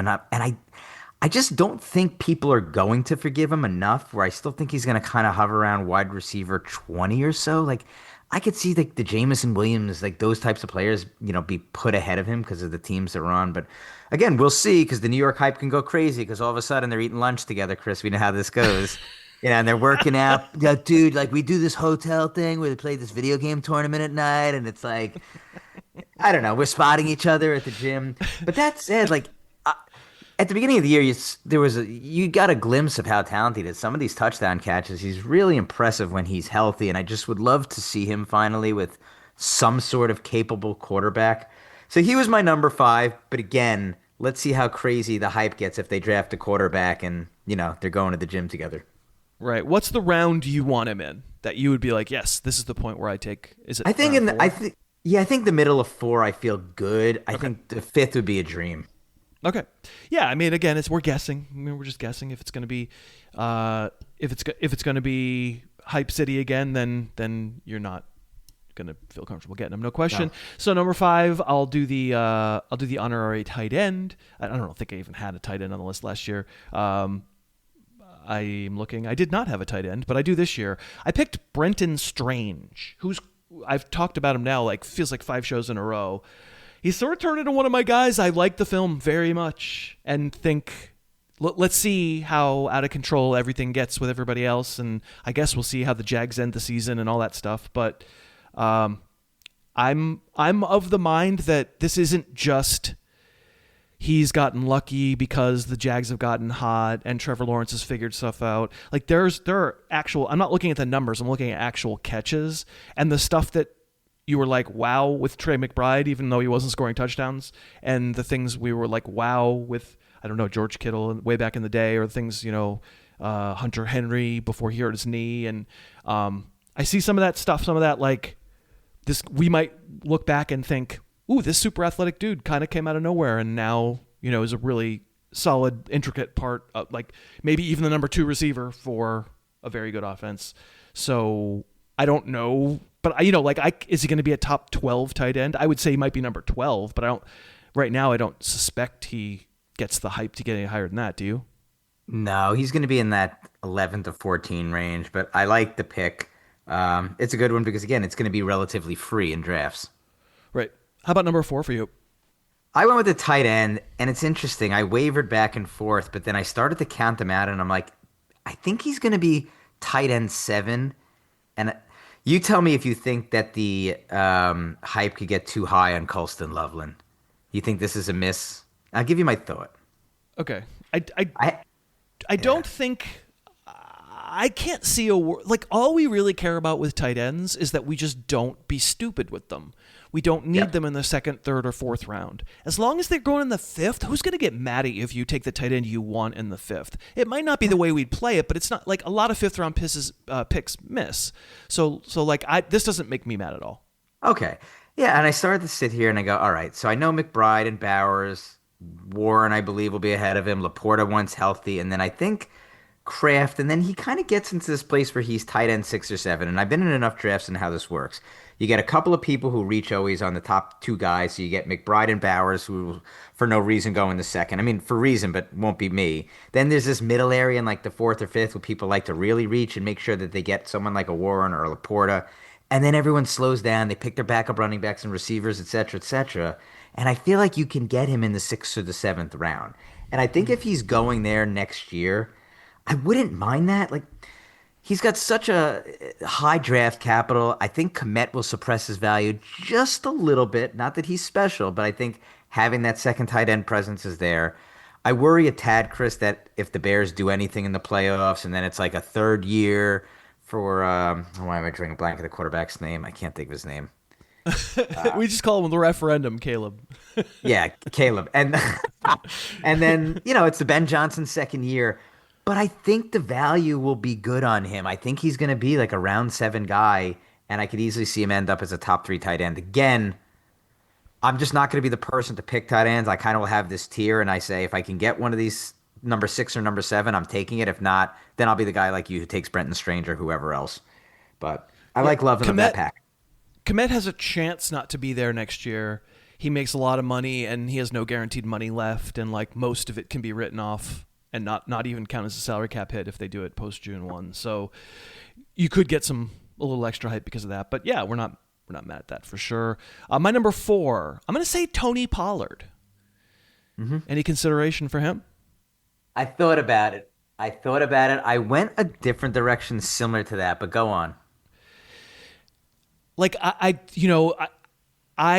I just don't think people are going to forgive him enough where I still think he's going to kind of hover around wide receiver 20 or so. Like, I could see the Jameson Williams, like those types of players, be put ahead of him because of the teams they're on. But again, we'll see because the New York hype can go crazy because all of a sudden they're eating lunch together, Chris. We know how this goes. And they're working out. Yeah, dude, like we do this hotel thing where they play this video game tournament at night. And it's like, I don't know, we're spotting each other at the gym. But that said, like, at the beginning of the year, you got a glimpse of how talented he is. Some of these touchdown catches, he's really impressive when he's healthy, and I just would love to see him finally with some sort of capable quarterback. So he was my number 5, but again, let's see how crazy the hype gets if they draft a quarterback and, they're going to the gym together. Right. What's the round you want him in that you would be like, yes, this is the point where I take? Is it? I think I think the middle of 4 I feel good. I think the 5th would be a dream. Okay. Yeah, I mean, again, we're guessing. We're just guessing if it's going to be, if it's going to be hype city again, then you're not going to feel comfortable getting them, no question. No. So number 5, I'll do the honorary tight end. I don't think I even had a tight end on the list last year. I'm looking. I did not have a tight end, but I do this year. I picked Brenton Strange, I've talked about him now, like feels like 5 shows in a row. He's sort of turned into one of my guys. I like the film very much and think, let's see how out of control everything gets with everybody else. And I guess we'll see how the Jags end the season and all that stuff. But I'm of the mind that this isn't just he's gotten lucky because the Jags have gotten hot and Trevor Lawrence has figured stuff out. Like there are actual, I'm not looking at the numbers. I'm looking at actual catches and the stuff that you were like, wow, with Trey McBride, even though he wasn't scoring touchdowns, and the things we were like, wow, with, I don't know, George Kittle way back in the day, or things, Hunter Henry before he hurt his knee. And I see some of that stuff, some of that, like, this, we might look back and think, ooh, this super athletic dude kind of came out of nowhere and now, is a really solid, intricate part of, like, maybe even the number 2 receiver for a very good offense. So I don't know. But is he going to be a top 12 tight end? I would say he might be number 12, but right now I don't suspect he gets the hype to get any higher than that. Do you? No, he's going to be in that 11 to 14 range, but I like the pick. It's a good one because, again, it's going to be relatively free in drafts. Right. How about number 4 for you? I went with the tight end, and it's interesting. I wavered back and forth, but then I started to count them out, and I'm like, I think he's going to be tight end 7, and you tell me if you think that the hype could get too high on Colston Loveland. You think this is a miss? I'll give you my thought. Okay. I don't think I can't see all we really care about with tight ends is that we just don't be stupid with them. We don't need them in the 2nd, 3rd, or 4th round. As long as they're going in the 5th, who's going to get mad at you if you take the tight end you want in the 5th? It might not be the way we'd play it, but it's not like a lot of 5th round picks miss. So this doesn't make me mad at all. Okay. Yeah, and I started to sit here and I go, all right, so I know McBride and Bowers, Warren, I believe, will be ahead of him. Laporta once healthy, and then I think Kraft, and then he kind of gets into this place where he's tight end 6 or 7, and I've been in enough drafts and how this works. You get a couple of people who reach always on the top 2 guys. So you get McBride and Bowers, who for no reason go in the 2nd. I mean, for reason, but won't be me. Then there's this middle area in like the 4th or 5th where people like to really reach and make sure that they get someone like a Warren or a Laporta. And then everyone slows down. They pick their backup running backs and receivers, et cetera, et cetera. And I feel like you can get him in the 6th or the 7th round. And I think if he's going there next year, I wouldn't mind that. Like, he's got such a high draft capital. I think Komet will suppress his value just a little bit. Not that he's special, but I think having that second tight end presence is there. I worry a tad, Chris, that if the Bears do anything in the playoffs and then it's like a third year for why am I drawing a blank of the quarterback's name? I can't think of his name. We just call him the referendum, Caleb. Yeah, Caleb. And and then, it's the Ben Johnson second year. But I think the value will be good on him. I think he's going to be like a round 7 guy, and I could easily see him end up as a top 3 tight end. Again, I'm just not going to be the person to pick tight ends. I kind of will have this tier, and I say if I can get one of these number 6 or number 7, I'm taking it. If not, then I'll be the guy like you who takes Brenton Strange or whoever else. But I like loving that pack. Komet has a chance not to be there next year. He makes a lot of money, and he has no guaranteed money left, and like most of it can be written off and not even count as a salary cap hit if they do it post June 1. So you could get a little extra hype because of that. But yeah, we're not mad at that for sure. My number 4, I'm going to say Tony Pollard. Mm-hmm. Any consideration for him? I thought about it. I went a different direction similar to that, but go on. Like I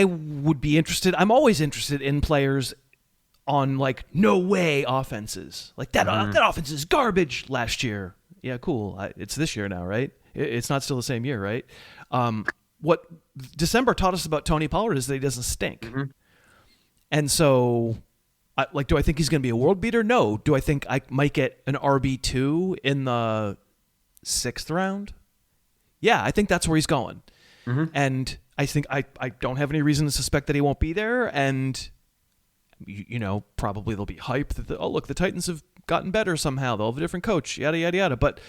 would be interested. I'm always interested in players on like no way offenses. Like that offense is garbage last year. Yeah, cool. It's this year now, right? It's not still the same year, right? What December taught us about Tony Pollard is that he doesn't stink. Mm-hmm. And so, do I think he's going to be a world beater? No. Do I think I might get an RB2 in the 6th round? Yeah, I think that's where he's going. Mm-hmm. And I think I don't have any reason to suspect that he won't be there. And, probably there'll be hype that, look, the Titans have gotten better somehow. They'll have a different coach, yada, yada, yada. But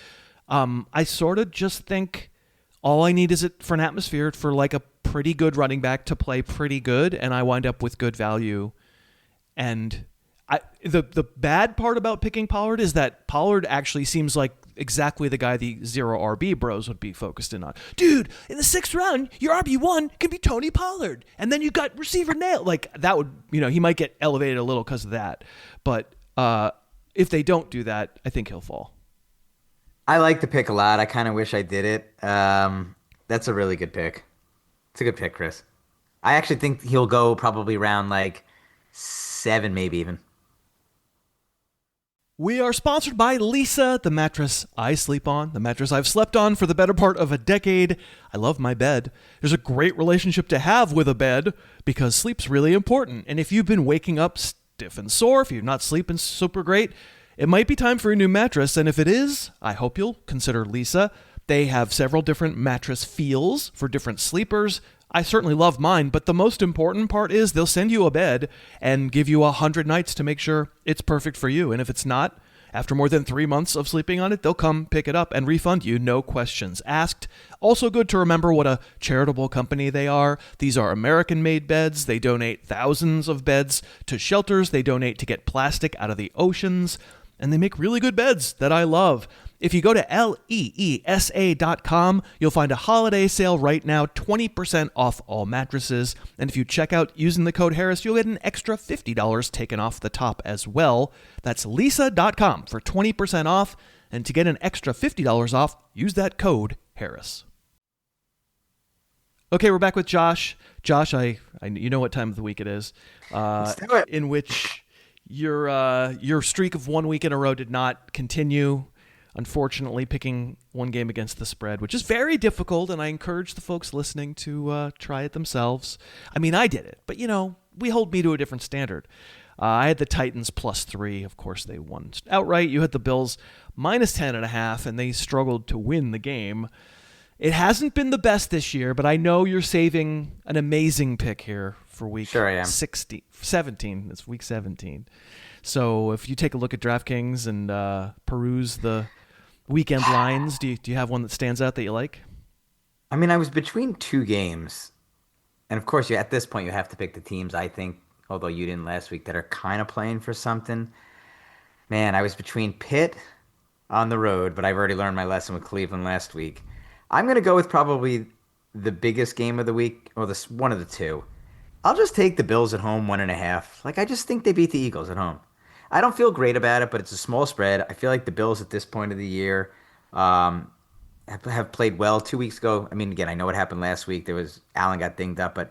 I sort of just think all I need is it for an atmosphere for like a pretty good running back to play pretty good, and I wind up with good value. And the bad part about picking Pollard is that Pollard actually seems like exactly the guy the zero RB bros would be focused in on. Dude, in the 6th round, your RB1 can be Tony Pollard, and then you got receiver nailed. Like that would, he might get elevated a little because of that. But if they don't do that, I think he'll fall. I like the pick a lot. I kind of wish I did it. That's a really good pick. It's a good pick, Chris. I actually think he'll go probably around like 7, maybe even. We are sponsored by Lisa, the mattress I sleep on, the mattress I've slept on for the better part of a decade. I love my bed. There's a great relationship to have with a bed because sleep's really important. And if you've been waking up stiff and sore, if you're not sleeping super great, it might be time for a new mattress. And if it is, I hope you'll consider Lisa. They have several different mattress feels for different sleepers. I certainly love mine, but the most important part is they'll send you a bed and give you 100 nights to make sure it's perfect for you. And if it's not, after more than 3 months of sleeping on it, they'll come pick it up and refund you, no questions asked. Also good to remember what a charitable company they are. These are American-made beds. They donate thousands of beds to shelters. They donate to get plastic out of the oceans. And they make really good beds that I love. If you go to leesa.com, you'll find a holiday sale right now, 20% off all mattresses. And if you check out using the code Harris, you'll get an extra $50 taken off the top as well. That's leesa.com for 20% off. And to get an extra $50 off, use that code Harris. Okay, we're back with Josh. Josh, I you know what time of the week it is. Let's do it. In which your streak of 1 week in a row did not continue. Unfortunately, picking one game against the spread, which is very difficult, and I encourage the folks listening to try it themselves. I mean, I did it, but, we hold me to a different standard. I had the Titans +3. Of course, they won outright. You had the Bills -10.5, and they struggled to win the game. It hasn't been the best this year, but I know you're saving an amazing pick here for week 17. It's week 17. So if you take a look at DraftKings and peruse the weekend lines, do you have one that stands out that you like? I mean, I was between 2 games. And of course, at this point, you have to pick the teams, I think, although you didn't last week, that are kind of playing for something. Man, I was between Pitt on the road, but I've already learned my lesson with Cleveland last week. I'm going to go with probably the biggest game of the week, or one of the two. I'll just take the Bills at home 1.5. Like, I just think they beat the Eagles at home. I don't feel great about it, but it's a small spread. I feel like the Bills at this point of the year have played well 2 weeks ago. I mean, again, I know what happened last week. Allen got dinged up, but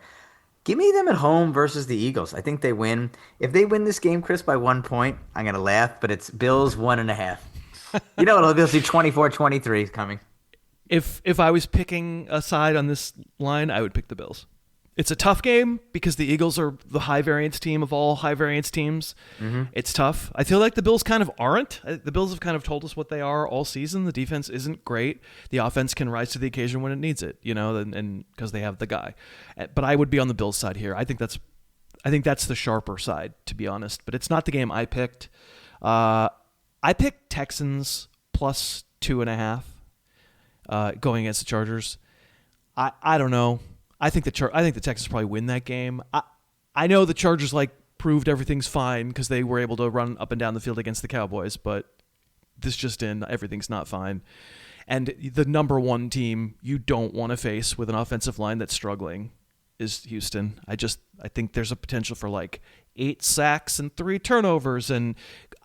give me them at home versus the Eagles. I think they win. If they win this game, Chris, by 1 point, I'm going to laugh, but it's Bills 1.5. You know what? They'll see 24-23 coming. If I was picking a side on this line, I would pick the Bills. It's a tough game because the Eagles are the high variance team of all high variance teams. Mm-hmm. It's tough. I feel like the Bills kind of aren't. The Bills have kind of told us what they are all season. The defense isn't great. The offense can rise to the occasion when it needs it, and because they have the guy. But I would be on the Bills side here. I think that's the sharper side, to be honest. But it's not the game I picked. I picked Texans plus 2.5 going against the Chargers. I don't know. I think the Texans probably win that game. I know the Chargers proved everything's fine because they were able to run up and down the field against the Cowboys, but this just in, everything's not fine. And the number one team you don't want to face with an offensive line that's struggling is Houston. I think there's a potential for 8 sacks and 3 turnovers. And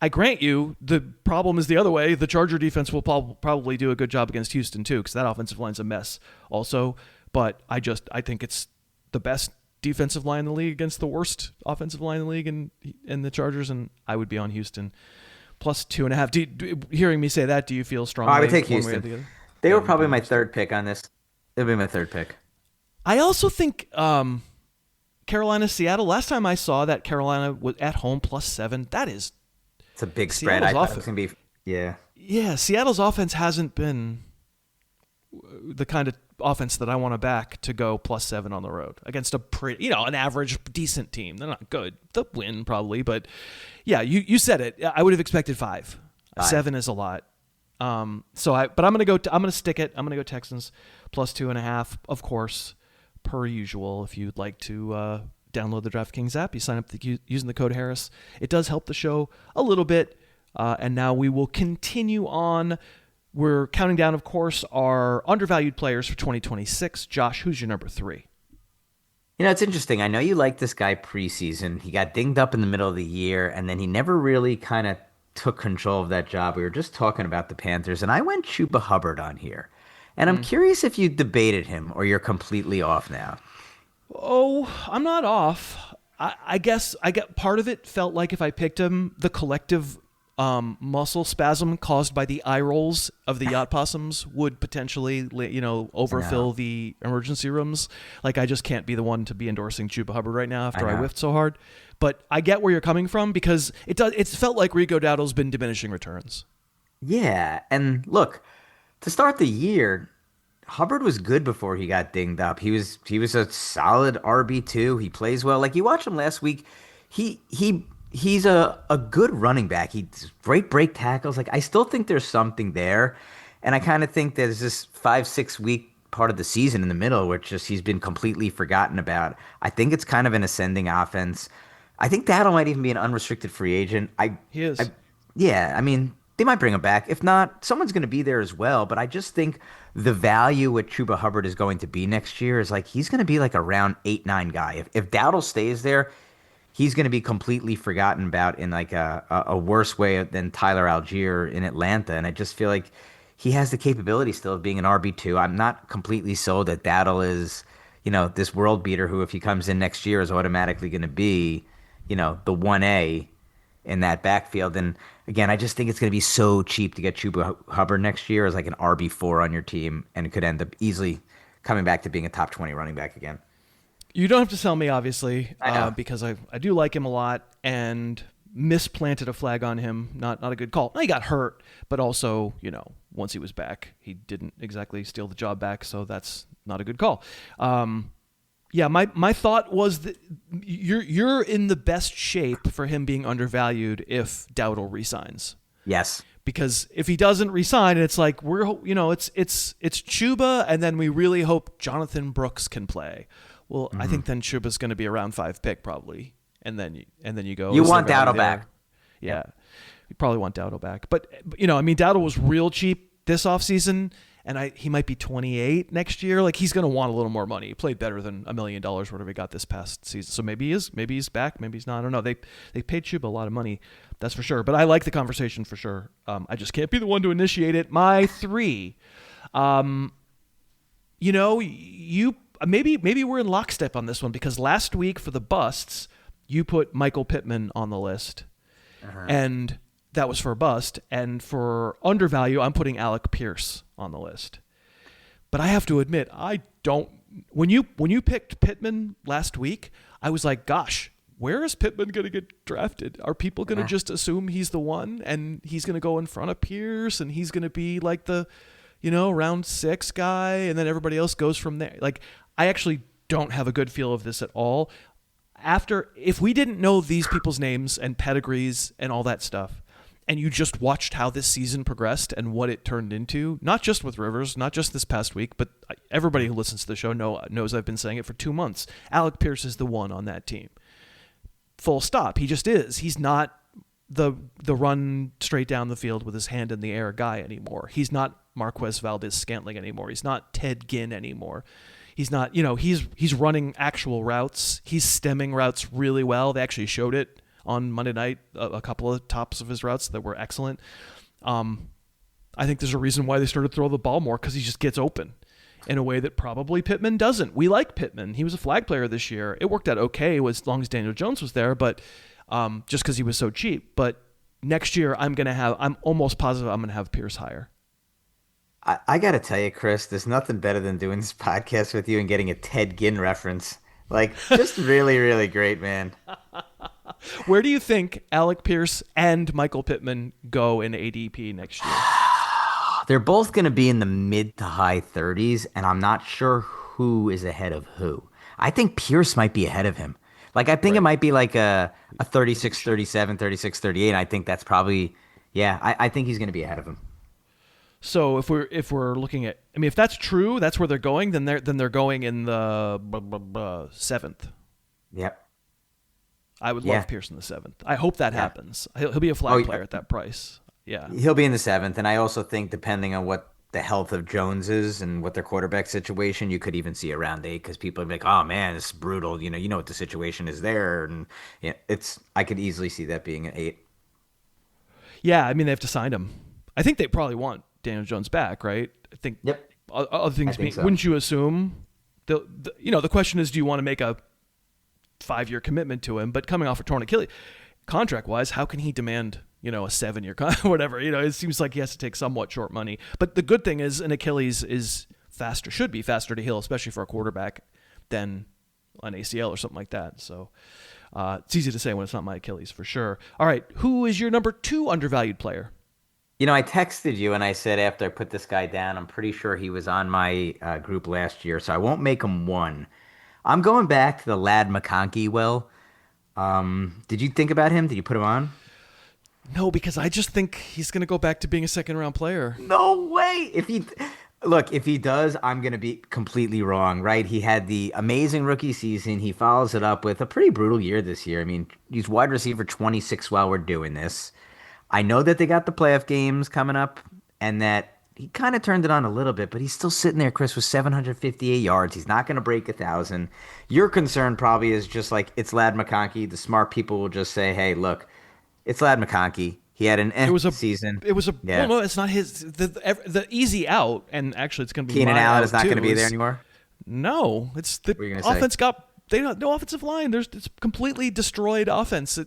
I grant you, the problem is the other way. The Charger defense will probably do a good job against Houston too, because that offensive line's a mess also. But I think it's the best defensive line in the league against the worst offensive line in the league in the Chargers, and I would be on Houston plus 2.5. Hearing me say that, do you feel strongly? I would take Houston. They were probably my third pick on this. They'll be my third pick. I also think Carolina, Seattle. Last time I saw that Carolina was at home plus 7. It's a big spread. I thought it was gonna be Yeah, Seattle's offense hasn't been the kind of offense that I want to back to go plus 7 on the road against a pretty, an average decent team. They're not good. They'll win probably, but yeah, you said it. I would have expected 5. 7 is a lot. But I'm going to stick it. I'm going to go Texans plus 2.5, of course, per usual. If you'd like to download the DraftKings app, you sign up using the code Harris. It does help the show a little bit. And now we will continue on. We're counting down, of course, our undervalued players for 2026. Josh, who's your number 3? It's interesting. I know you like this guy preseason. He got dinged up in the middle of the year, and then he never really kind of took control of that job. We were just talking about the Panthers, and I went Chuba Hubbard on here. And I'm curious if you debated him or you're completely off now. Oh, I'm not off. I guess part of it felt like if I picked him, the collective muscle spasm caused by the eye rolls of the yacht possums would potentially, overfill the emergency rooms. I just can't be the one to be endorsing Chuba Hubbard right now after I whiffed so hard. But I get where you're coming from because it's felt like Rico Dowdle's been diminishing returns. Yeah, and look, to start the year, Hubbard was good before he got dinged up. He was a solid RB2. He plays well. You watched him last week. He's a good running back. He's great break tackles. I still think there's something there. And I kind of think there's this 5-6 week part of the season in the middle where he's been completely forgotten about. I think it's kind of an ascending offense. I think Dowdle might even be an unrestricted free agent. He is. They might bring him back. If not, someone's going to be there as well. But I just think the value with Chuba Hubbard is going to be next year is he's going to be a round 8-9 guy. If Dowdle stays there, he's going to be completely forgotten about in a worse way than Tyler Algier in Atlanta. And I just feel like he has the capability still of being an RB2. I'm not completely sold that Dowdle is, this world beater who, if he comes in next year, is automatically going to be, the 1A in that backfield. And again, I just think it's going to be so cheap to get Chuba Hubbard next year as an RB4 on your team. And it could end up easily coming back to being a top 20 running back again. You don't have to sell me, obviously, because I do like him a lot and misplanted a flag on him. Not a good call. He got hurt, but also, once he was back, he didn't exactly steal the job back, so that's not a good call. My thought was that you're in the best shape for him being undervalued if Dowdle resigns. Yes. Because if he doesn't resign, it's it's Chuba, and then we really hope Jonathan Brooks can play. Well, I think then Chuba's going to be around 5 pick probably, and then you go. You want Dowdle back? Yeah, you probably want Dowdle back, but Dowdle was real cheap this offseason, and he might be 28 next year. He's going to want a little more money. He played better than $1 million, whatever he got this past season. So maybe he's back, maybe he's not. I don't know. They paid Chuba a lot of money That's for sure. But I like the conversation for sure. I just can't be the one to initiate it. My 3, you maybe we're in lockstep on this one because last week for the busts, you put Michael Pittman on the list, and that was for a bust. And for undervalue, I'm putting Alec Pierce on the list. But I have to admit, I don't. When you picked Pittman last week, I was like, gosh, where is Pittman going to get drafted? Are people going to just assume he's the one and he's going to go in front of Pierce and he's going to be like the, round 6 guy and then everybody else goes from there? Like, I actually don't have a good feel of this at all. If we didn't know these people's names and pedigrees and all that stuff, and you just watched how this season progressed and what it turned into, not just with Rivers, not just this past week, but everybody who listens to the show knows I've been saying it for 2 months. Alec Pierce is the one on that team. Full stop. He just is. He's not the run straight down the field with his hand in the air guy anymore. He's not Marquez Valdez-Scantling anymore. He's not Ted Ginn anymore. He's not, he's running actual routes. He's stemming routes really well. They actually showed it on Monday night, a couple of tops of his routes that were excellent. I think there's a reason why they started to throw the ball more, because he just gets open in a way that probably Pittman doesn't. We like Pittman. He was a flag player this year. It worked out okay as long as Daniel Jones was there, but just because he was so cheap. But next year, I'm almost positive I'm going to have Pierce higher. I got to tell you, Chris, there's nothing better than doing this podcast with you and getting a Ted Ginn reference. Like, just really, really great, man. Where do you think Alec Pierce and Michael Pittman go in ADP next year? They're both going to be in the mid to high 30s, and I'm not sure who is ahead of who. I think Pierce might be ahead of him. Like, I think it might be like a 36, 37, 36, 38. I think that's probably, I think he's going to be ahead of him. So if we're looking at, if that's true, that's where they're going. Then they're going in the 7th. Yep. I would love Pierce in the 7th. I hope that happens. He'll be a flag player at that price. Yeah, he'll be in the 7th, and I also think depending on what the health of Jones is and what their quarterback situation, you could even see a round 8 because people are like, "Oh man, it's brutal." You know what the situation is there, and I could easily see that being an 8. Yeah, they have to sign him. I think they probably want Daniel Jones back, right? I think. Yep. Other things being, so. Wouldn't you assume? The question is, do you want to make a 5-year commitment to him? But coming off a torn Achilles, contract-wise, how can he demand a 7-year whatever? It seems like he has to take somewhat short money. But the good thing is, an Achilles is faster, should be faster to heal, especially for a quarterback, than an ACL or something like that. So it's easy to say when it's not my Achilles for sure. All right, who is your number 2 undervalued player? I texted you and I said after I put this guy down, I'm pretty sure he was on my group last year, so I won't make him 1. I'm going back to the Ladd McConkey. Did you think about him? Did you put him on? No, because I just think he's going to go back to being a second-round player. No way! If he does, I'm going to be completely wrong, right? He had the amazing rookie season. He follows it up with a pretty brutal year this year. He's wide receiver 26 while we're doing this. I know that they got the playoff games coming up and that he kind of turned it on a little bit, but he's still sitting there, Chris, with 758 yards. He's not going to break 1,000. Your concern probably is just like, it's Ladd McConkey. The smart people will just say, hey, look, it's Ladd McConkey. He had an season. Well, no, it's not his. The easy out, and actually it's going to be Keenan Allen is not going to be there anymore? No, it's the offense got. They don't no offensive line. It's completely destroyed offense.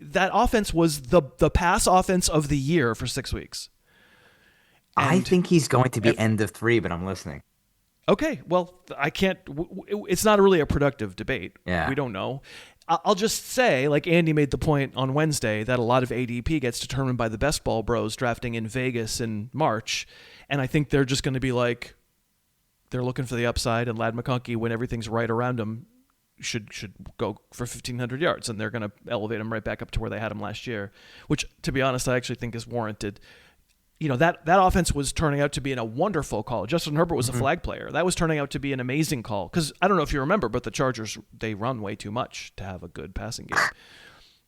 That offense was the pass offense of the year for 6 weeks. I think he's going to be end of 3, but I'm listening. Okay, well, I can't. It's not really a productive debate. Yeah. We don't know. I'll just say, like Andy made the point on Wednesday, that a lot of ADP gets determined by the best ball bros drafting in Vegas in March, and I think they're just going to be like, they're looking for the upside, and Ladd McConkey, when everything's right around him, should go for 1,500 yards, and they're going to elevate him right back up to where they had him last year, which, to be honest, I actually think is warranted. That offense was turning out to be a wonderful call. Justin Herbert was a flag player. That was turning out to be an amazing call, because I don't know if you remember, but the Chargers, they run way too much to have a good passing game.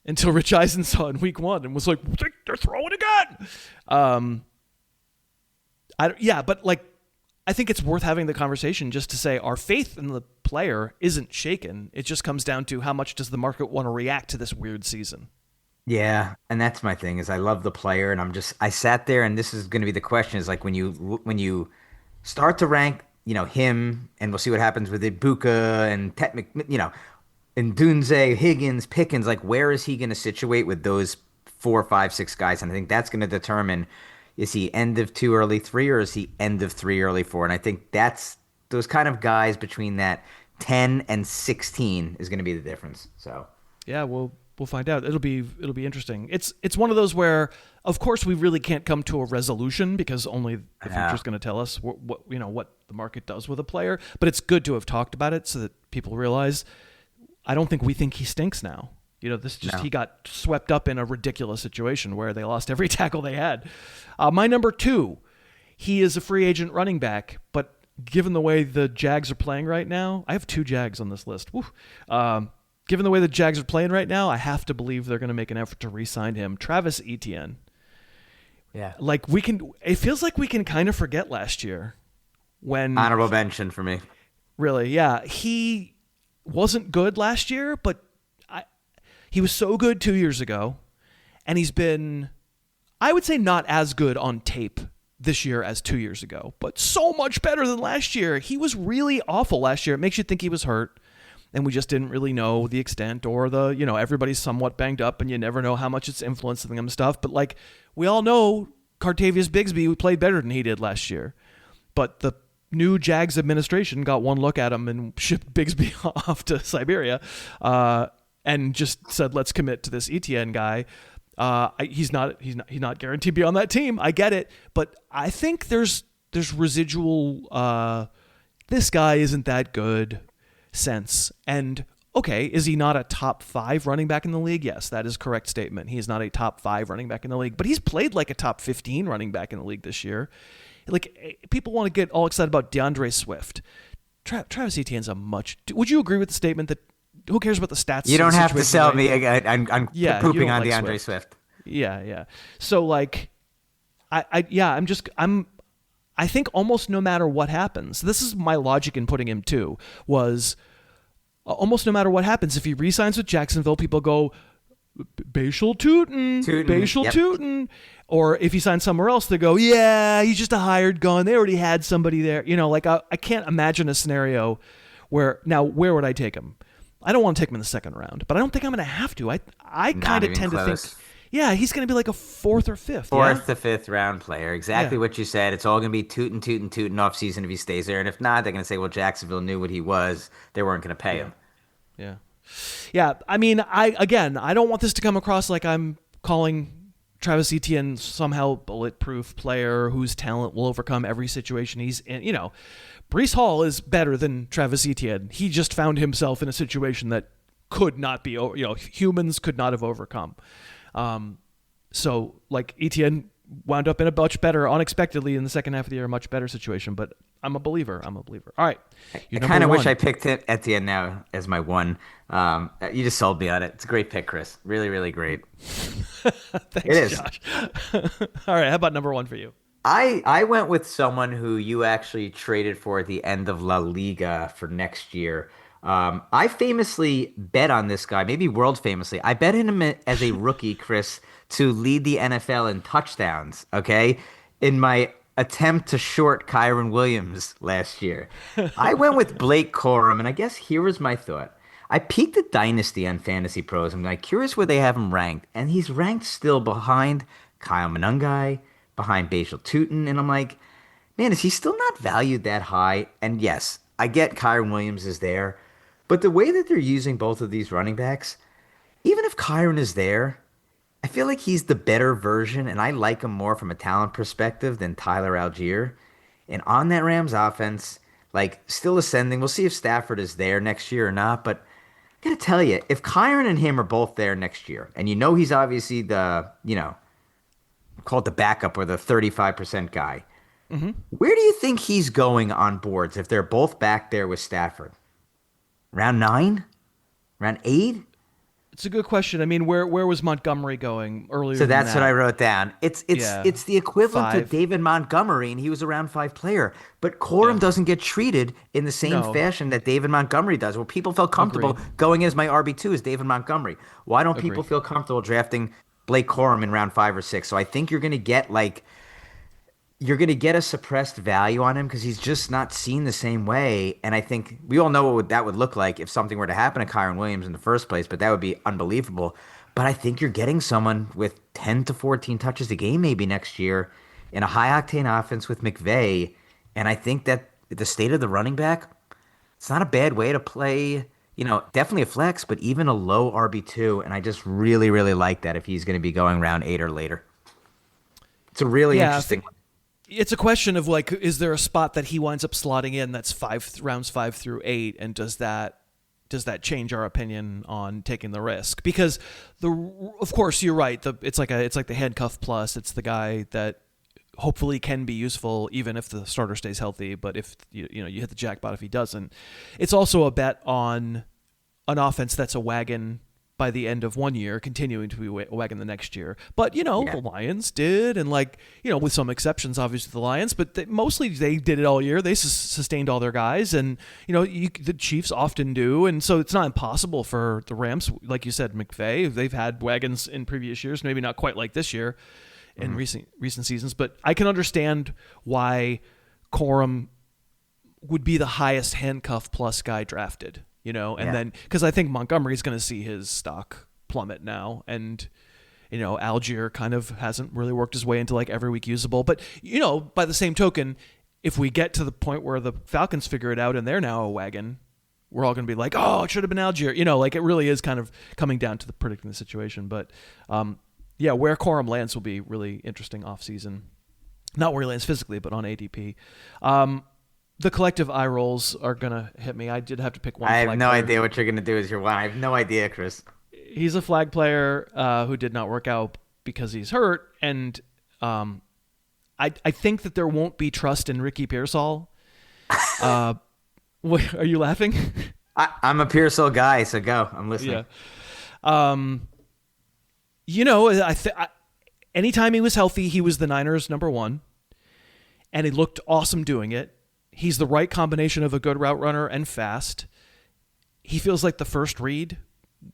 Until Rich Eisen saw in week 1 and was like, they're throwing again. I think it's worth having the conversation just to say our faith in the player isn't shaken. It just comes down to how much does the market want to react to this weird season. Yeah, and that's my thing is I love the player, and I sat there, and this is going to be the question is like when you start to rank, him, and we'll see what happens with Ibuka and and Dunze, Higgins, Pickens, like where is he going to situate with those 4, 5, 6 guys? And I think that's going to determine is he end of two, early three, or is he end of three, early four? And I think that's those kind of guys between that 10 and 16 is going to be the difference. So. Yeah, we'll find out. It'll be interesting. It's one of those where, of course, we really can't come to a resolution because only the future's going to tell us what the market does with a player. But it's good to have talked about it so that people realize. I don't think we think he stinks now. He got swept up in a ridiculous situation where they lost every tackle they had. My number 2, he is a free agent running back, but given the way the Jags are playing right now, I have 2 Jags on this list. Given the way the Jags are playing right now, I have to believe they're going to make an effort to re-sign him. Travis Etienne. Yeah. It feels like we can kind of forget last year when. Honorable mention for me. Really, yeah. He wasn't good last year, but he was so good 2 years ago, and he's been, I would say, not as good on tape this year as 2 years ago, but so much better than last year. He was really awful last year. It makes you think he was hurt, and we just didn't really know the extent or everybody's somewhat banged up, and you never know how much it's influencing them and stuff. But we all know Cartavius Bigsby played better than he did last year, but the new Jags administration got one look at him and shipped Bigsby off to Siberia, and just said, let's commit to this Etienne guy. He's not guaranteed to be on that team. I get it, but I think there's residual. This guy isn't that good sense. And okay, is he not a top 5 running back in the league? Yes, that is a correct statement. He is not a top 5 running back in the league, but he's played like a top 15 running back in the league this year. People want to get all excited about DeAndre Swift. Travis Etienne's would you agree with the statement that who cares about the stats? You don't have to sell me. I'm pooping on like DeAndre Swift. Yeah. So I think almost no matter what happens, this is my logic in putting him 2, was almost no matter what happens, if he re-signs with Jacksonville, people go, Bashal Tootin. Or if he signs somewhere else, they go, yeah, he's just a hired gun. They already had somebody there. I can't imagine a scenario where would I take him? I don't want to take him in the second round, but I don't think I'm going to have to. I kind of tend to think, he's going to be like a 4th or 5th. 4th to 5th round player. Exactly what you said. It's all going to be tootin' off season if he stays there. And if not, they're going to say, well, Jacksonville knew what he was. They weren't going to pay him. Yeah. I mean, I don't want this to come across like I'm calling Travis Etienne somehow bulletproof player whose talent will overcome every situation he's in. Breece Hall is better than Travis Etienne. He just found himself in a situation that could not be, humans could not have overcome. So Etienne wound up in a much better, unexpectedly in the second half of the year, a much better situation. But I'm a believer. All right. I kind of wish I picked him at the end now as my 1. You just sold me on it. It's a great pick, Chris. Really, really great. Thanks, it is. Josh. All right. How about number 1 for you? I went with someone who you actually traded for at the end of La Liga for next year. I famously bet on this guy, maybe world famously. I bet him as a rookie, Chris, to lead the NFL in touchdowns, okay? In my attempt to short Kyron Williams last year. I went with Blake Corum, and I guess here was my thought. I peeked at Dynasty on Fantasy Pros. I'm curious where they have him ranked, and he's ranked still behind Kyle Monangai, behind Bashal Tootin, and I'm like, man, is he still not valued that high? And yes, I get Kyron Williams is there, but the way that they're using both of these running backs, even if Kyron is there, I feel like he's the better version, and I like him more from a talent perspective than Tyler Algier. And on that Rams offense, still ascending. We'll see if Stafford is there next year or not, but I gotta tell you, if Kyron and him are both there next year, and he's obviously the, call it the backup or the 35% guy, where do you think he's going on boards if they're both back there with Stafford? Round 9? Round 8? It's a good question. I mean, where was Montgomery going earlier? So than that's that? what I wrote down. It's the equivalent to 5. David Montgomery, and he was a round 5 player. But Corum doesn't get treated in the same No. fashion that David Montgomery does, where people felt comfortable Agreed. going as my RB2 is David Montgomery. Why don't people Agreed. feel comfortable drafting Blake Corum in round 5 or 6? So I think you're going to get a suppressed value on him because he's just not seen the same way. And I think we all know that would look like if something were to happen to Kyron Williams in the first place, but that would be unbelievable. But I think you're getting someone with 10 to 14 touches a game maybe next year in a high-octane offense with McVay. And I think that the state of the running back, it's not a bad way to play, definitely a flex, but even a low RB2. And I just really, really like that if he's going to be going round 8 or later. It's a really interesting one. It's a question of like, is there a spot that he winds up slotting in that's rounds 5 through 8, and does that change our opinion on taking the risk? Because of course you're right. It's like the handcuff plus. It's the guy that hopefully can be useful even if the starter stays healthy. But if you hit the jackpot if he doesn't, it's also a bet on an offense that's a wagon by the end of one year, continuing to be a wagon the next year. But, the Lions did, and with some exceptions, obviously, the Lions, but mostly they did it all year. They sustained all their guys, and, the Chiefs often do, and so it's not impossible for the Rams. Like you said, McVay, they've had wagons in previous years, maybe not quite like this year in recent seasons, but I can understand why Corum would be the highest handcuff plus guy drafted. Then because I think Montgomery's going to see his stock plummet now, and Algier kind of hasn't really worked his way into like every week usable. But by the same token, if we get to the point where the Falcons figure it out and they're now a wagon, we're all going to be like, oh, it should have been Algier. It really is kind of coming down to the predicting the situation. But where Corum lands will be really interesting off season. Not where he lands physically, but on ADP. The collective eye rolls are going to hit me. I did have to pick one. I have no idea what you're going to do as your one. I have no idea, Chris. He's a flag player who did not work out because he's hurt. And I think that there won't be trust in Ricky Pearsall. Are you laughing? I'm a Pearsall guy, so go. I'm listening. Yeah. Anytime he was healthy, he was the Niners' number 1. And he looked awesome doing it. He's the right combination of a good route runner and fast. He feels like the first read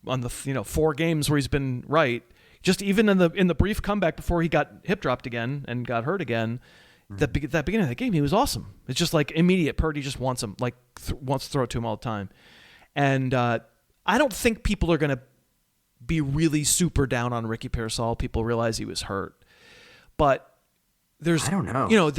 on the 4 games where he's been right. Just even in the brief comeback before he got hip dropped again and got hurt again, that beginning of the game he was awesome. It's just like immediate. Purdy just wants him, wants to throw it to him all the time. And I don't think people are going to be really super down on Ricky Pearsall. People realize he was hurt, but I don't know.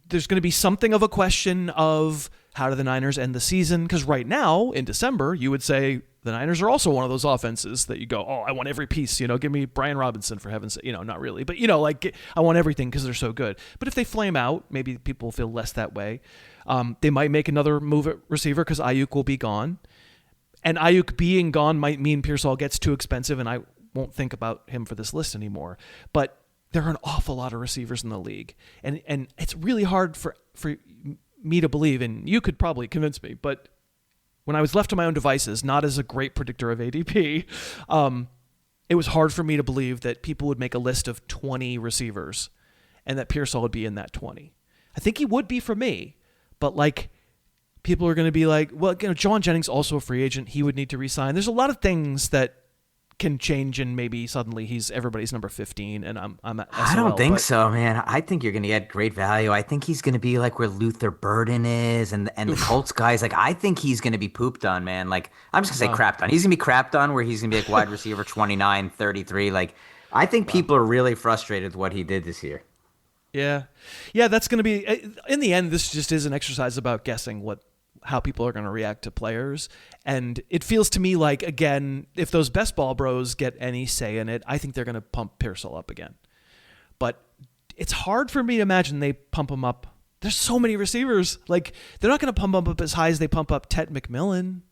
There's going to be something of a question of how do the Niners end the season? Because right now, in December, you would say the Niners are also one of those offenses that you go, oh, I want every piece. Give me Brian Robinson for heaven's sake. Not really. But, I want everything because they're so good. But if they flame out, maybe people feel less that way. They might make another move at receiver because Ayuk will be gone. And Ayuk being gone might mean Pearsall gets too expensive, and I won't think about him for this list anymore. But there are an awful lot of receivers in the league, and it's really hard for me to believe, and you could probably convince me, but when I was left to my own devices, not as a great predictor of ADP, it was hard for me to believe that people would make a list of 20 receivers and that Pearsall would be in that 20. I think he would be for me, but people are going to be like, well, John Jennings also a free agent. He would need to resign. There's a lot of things that can change, and maybe suddenly he's everybody's number 15, and I'm SOL, I don't think so, man. I think you're going to get great value. I think he's going to be like where Luther Burden is, and the Colts guys. I think he's going to be pooped on, man. I'm just going to say crapped on. He's going to be crapped on where he's going to be wide receiver 29, 33. I think people are really frustrated with what he did this year. Yeah, that's going to be, in the end, this just is an exercise about guessing how people are going to react to players. And it feels to me like, again, if those best ball bros get any say in it, I think they're going to pump Pearsall up again. But it's hard for me to imagine they pump him up. There's so many receivers. They're not going to pump him up as high as they pump up Ted McMillan.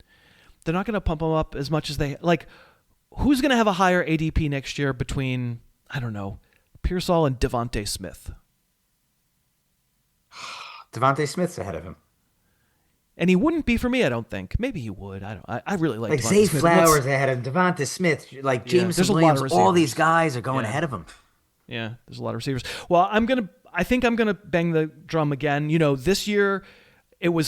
They're not going to pump him up as much as they, who's going to have a higher ADP next year between, I don't know, Pearsall and Devontae Smith? Devontae Smith's ahead of him. And he wouldn't be for me, I don't think. Maybe he would. I really like Devonta Zay Smith. Flowers ahead of him, Devonta Smith, like James there's a lot Williams. of All receivers. these guys are going ahead of him. Yeah, there's a lot of receivers. Well, I think I'm gonna bang the drum again. This year it was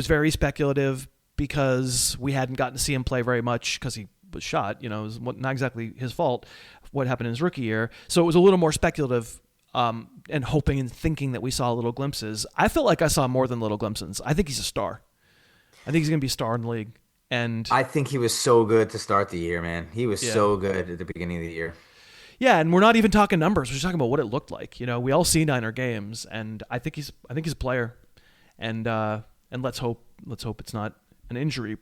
very speculative because we hadn't gotten to see him play very much because he was shot. It was not exactly his fault what happened in his rookie year. So it was a little more speculative, and hoping and thinking that we saw little glimpses. I feel like I saw more than little glimpses. I think he's a star. I think he's gonna be a star in the league. And I think he was so good to start the year, man. He was so good at the beginning of the year. Yeah, and we're not even talking numbers. We're just talking about what it looked like. We all see Niner games, and I think he's a player. And let's hope it's not an injury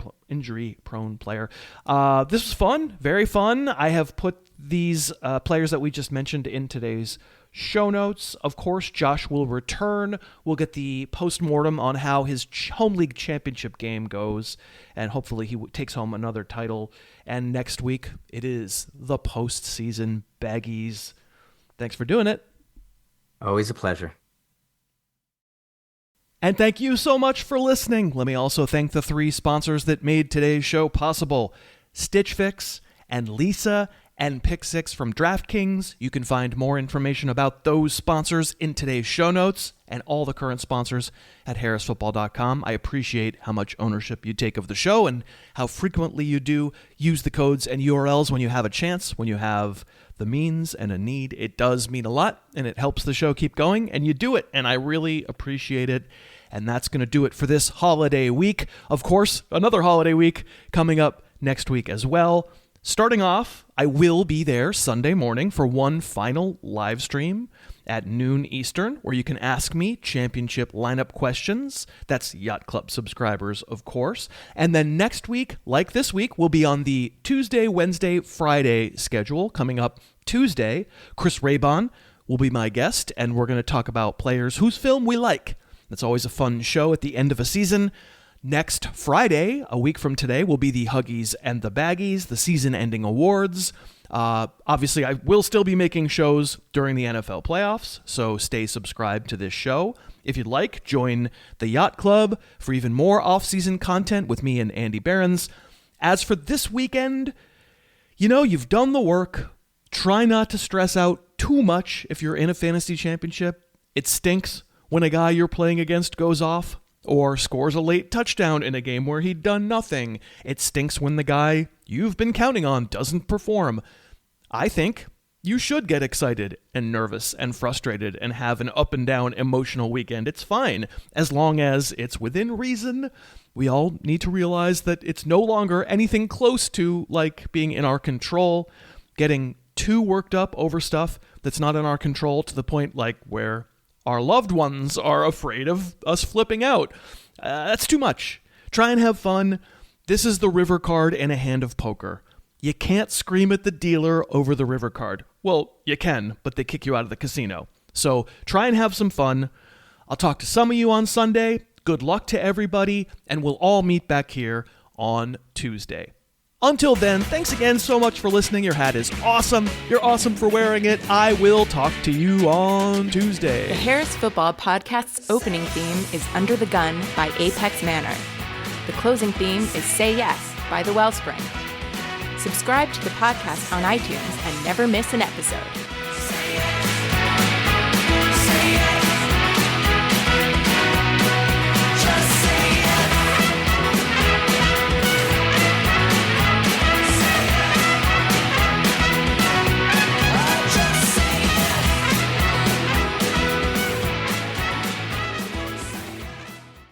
prone player. This was fun, very fun. I have put these players that we just mentioned in today's show notes. Of course, Josh will return. We'll get the post-mortem on how his home league championship game goes, and hopefully he takes home another title. And next week, it is the postseason Baggies. Thanks for doing it. Always a pleasure. And thank you so much for listening. Let me also thank the 3 sponsors that made today's show possible: Stitch Fix and Lisa and Pick 6 from DraftKings. You can find more information about those sponsors in today's show notes and all the current sponsors at harrisfootball.com. I appreciate how much ownership you take of the show and how frequently you do use the codes and URLs when you have a chance, when you have the means and a need. It does mean a lot, and it helps the show keep going, and you do it, and I really appreciate it. And that's going to do it for this holiday week. Of course, another holiday week coming up next week as well. Starting off, I will be there Sunday morning for one final live stream at noon Eastern, where you can ask me championship lineup questions. That's Yacht Club subscribers, of course. And then next week, like this week, we'll be on the Tuesday, Wednesday, Friday schedule. Coming up Tuesday, Chris Raybon will be my guest, and we're going to talk about players whose film we like. That's always a fun show at the end of a season. Next Friday, a week from today, will be the Huggies and the Baggies, the season-ending awards. Obviously, I will still be making shows during the NFL playoffs, so stay subscribed to this show. If you'd like, join the Yacht Club for even more off-season content with me and Andy Behrens. As for this weekend, you've done the work. Try not to stress out too much if you're in a fantasy championship. It stinks when a guy you're playing against goes off or scores a late touchdown in a game where he'd done nothing. It stinks when the guy you've been counting on doesn't perform. I think you should get excited and nervous and frustrated and have an up and down emotional weekend. It's fine, as long as it's within reason. We all need to realize that it's no longer anything close to like being in our control, getting too worked up over stuff that's not in our control to the point like where our loved ones are afraid of us flipping out. That's too much. Try and have fun. This is the river card in a hand of poker. You can't scream at the dealer over the river card. Well, you can, but they kick you out of the casino. So try and have some fun. I'll talk to some of you on Sunday. Good luck to everybody, and we'll all meet back here on Tuesday. Until then, thanks again so much for listening. Your hat is awesome. You're awesome for wearing it. I will talk to you on Tuesday. The Harris Football Podcast's opening theme is Under the Gun by Apex Manor. The closing theme is Say Yes by The Wellspring. Subscribe to the podcast on iTunes and never miss an episode.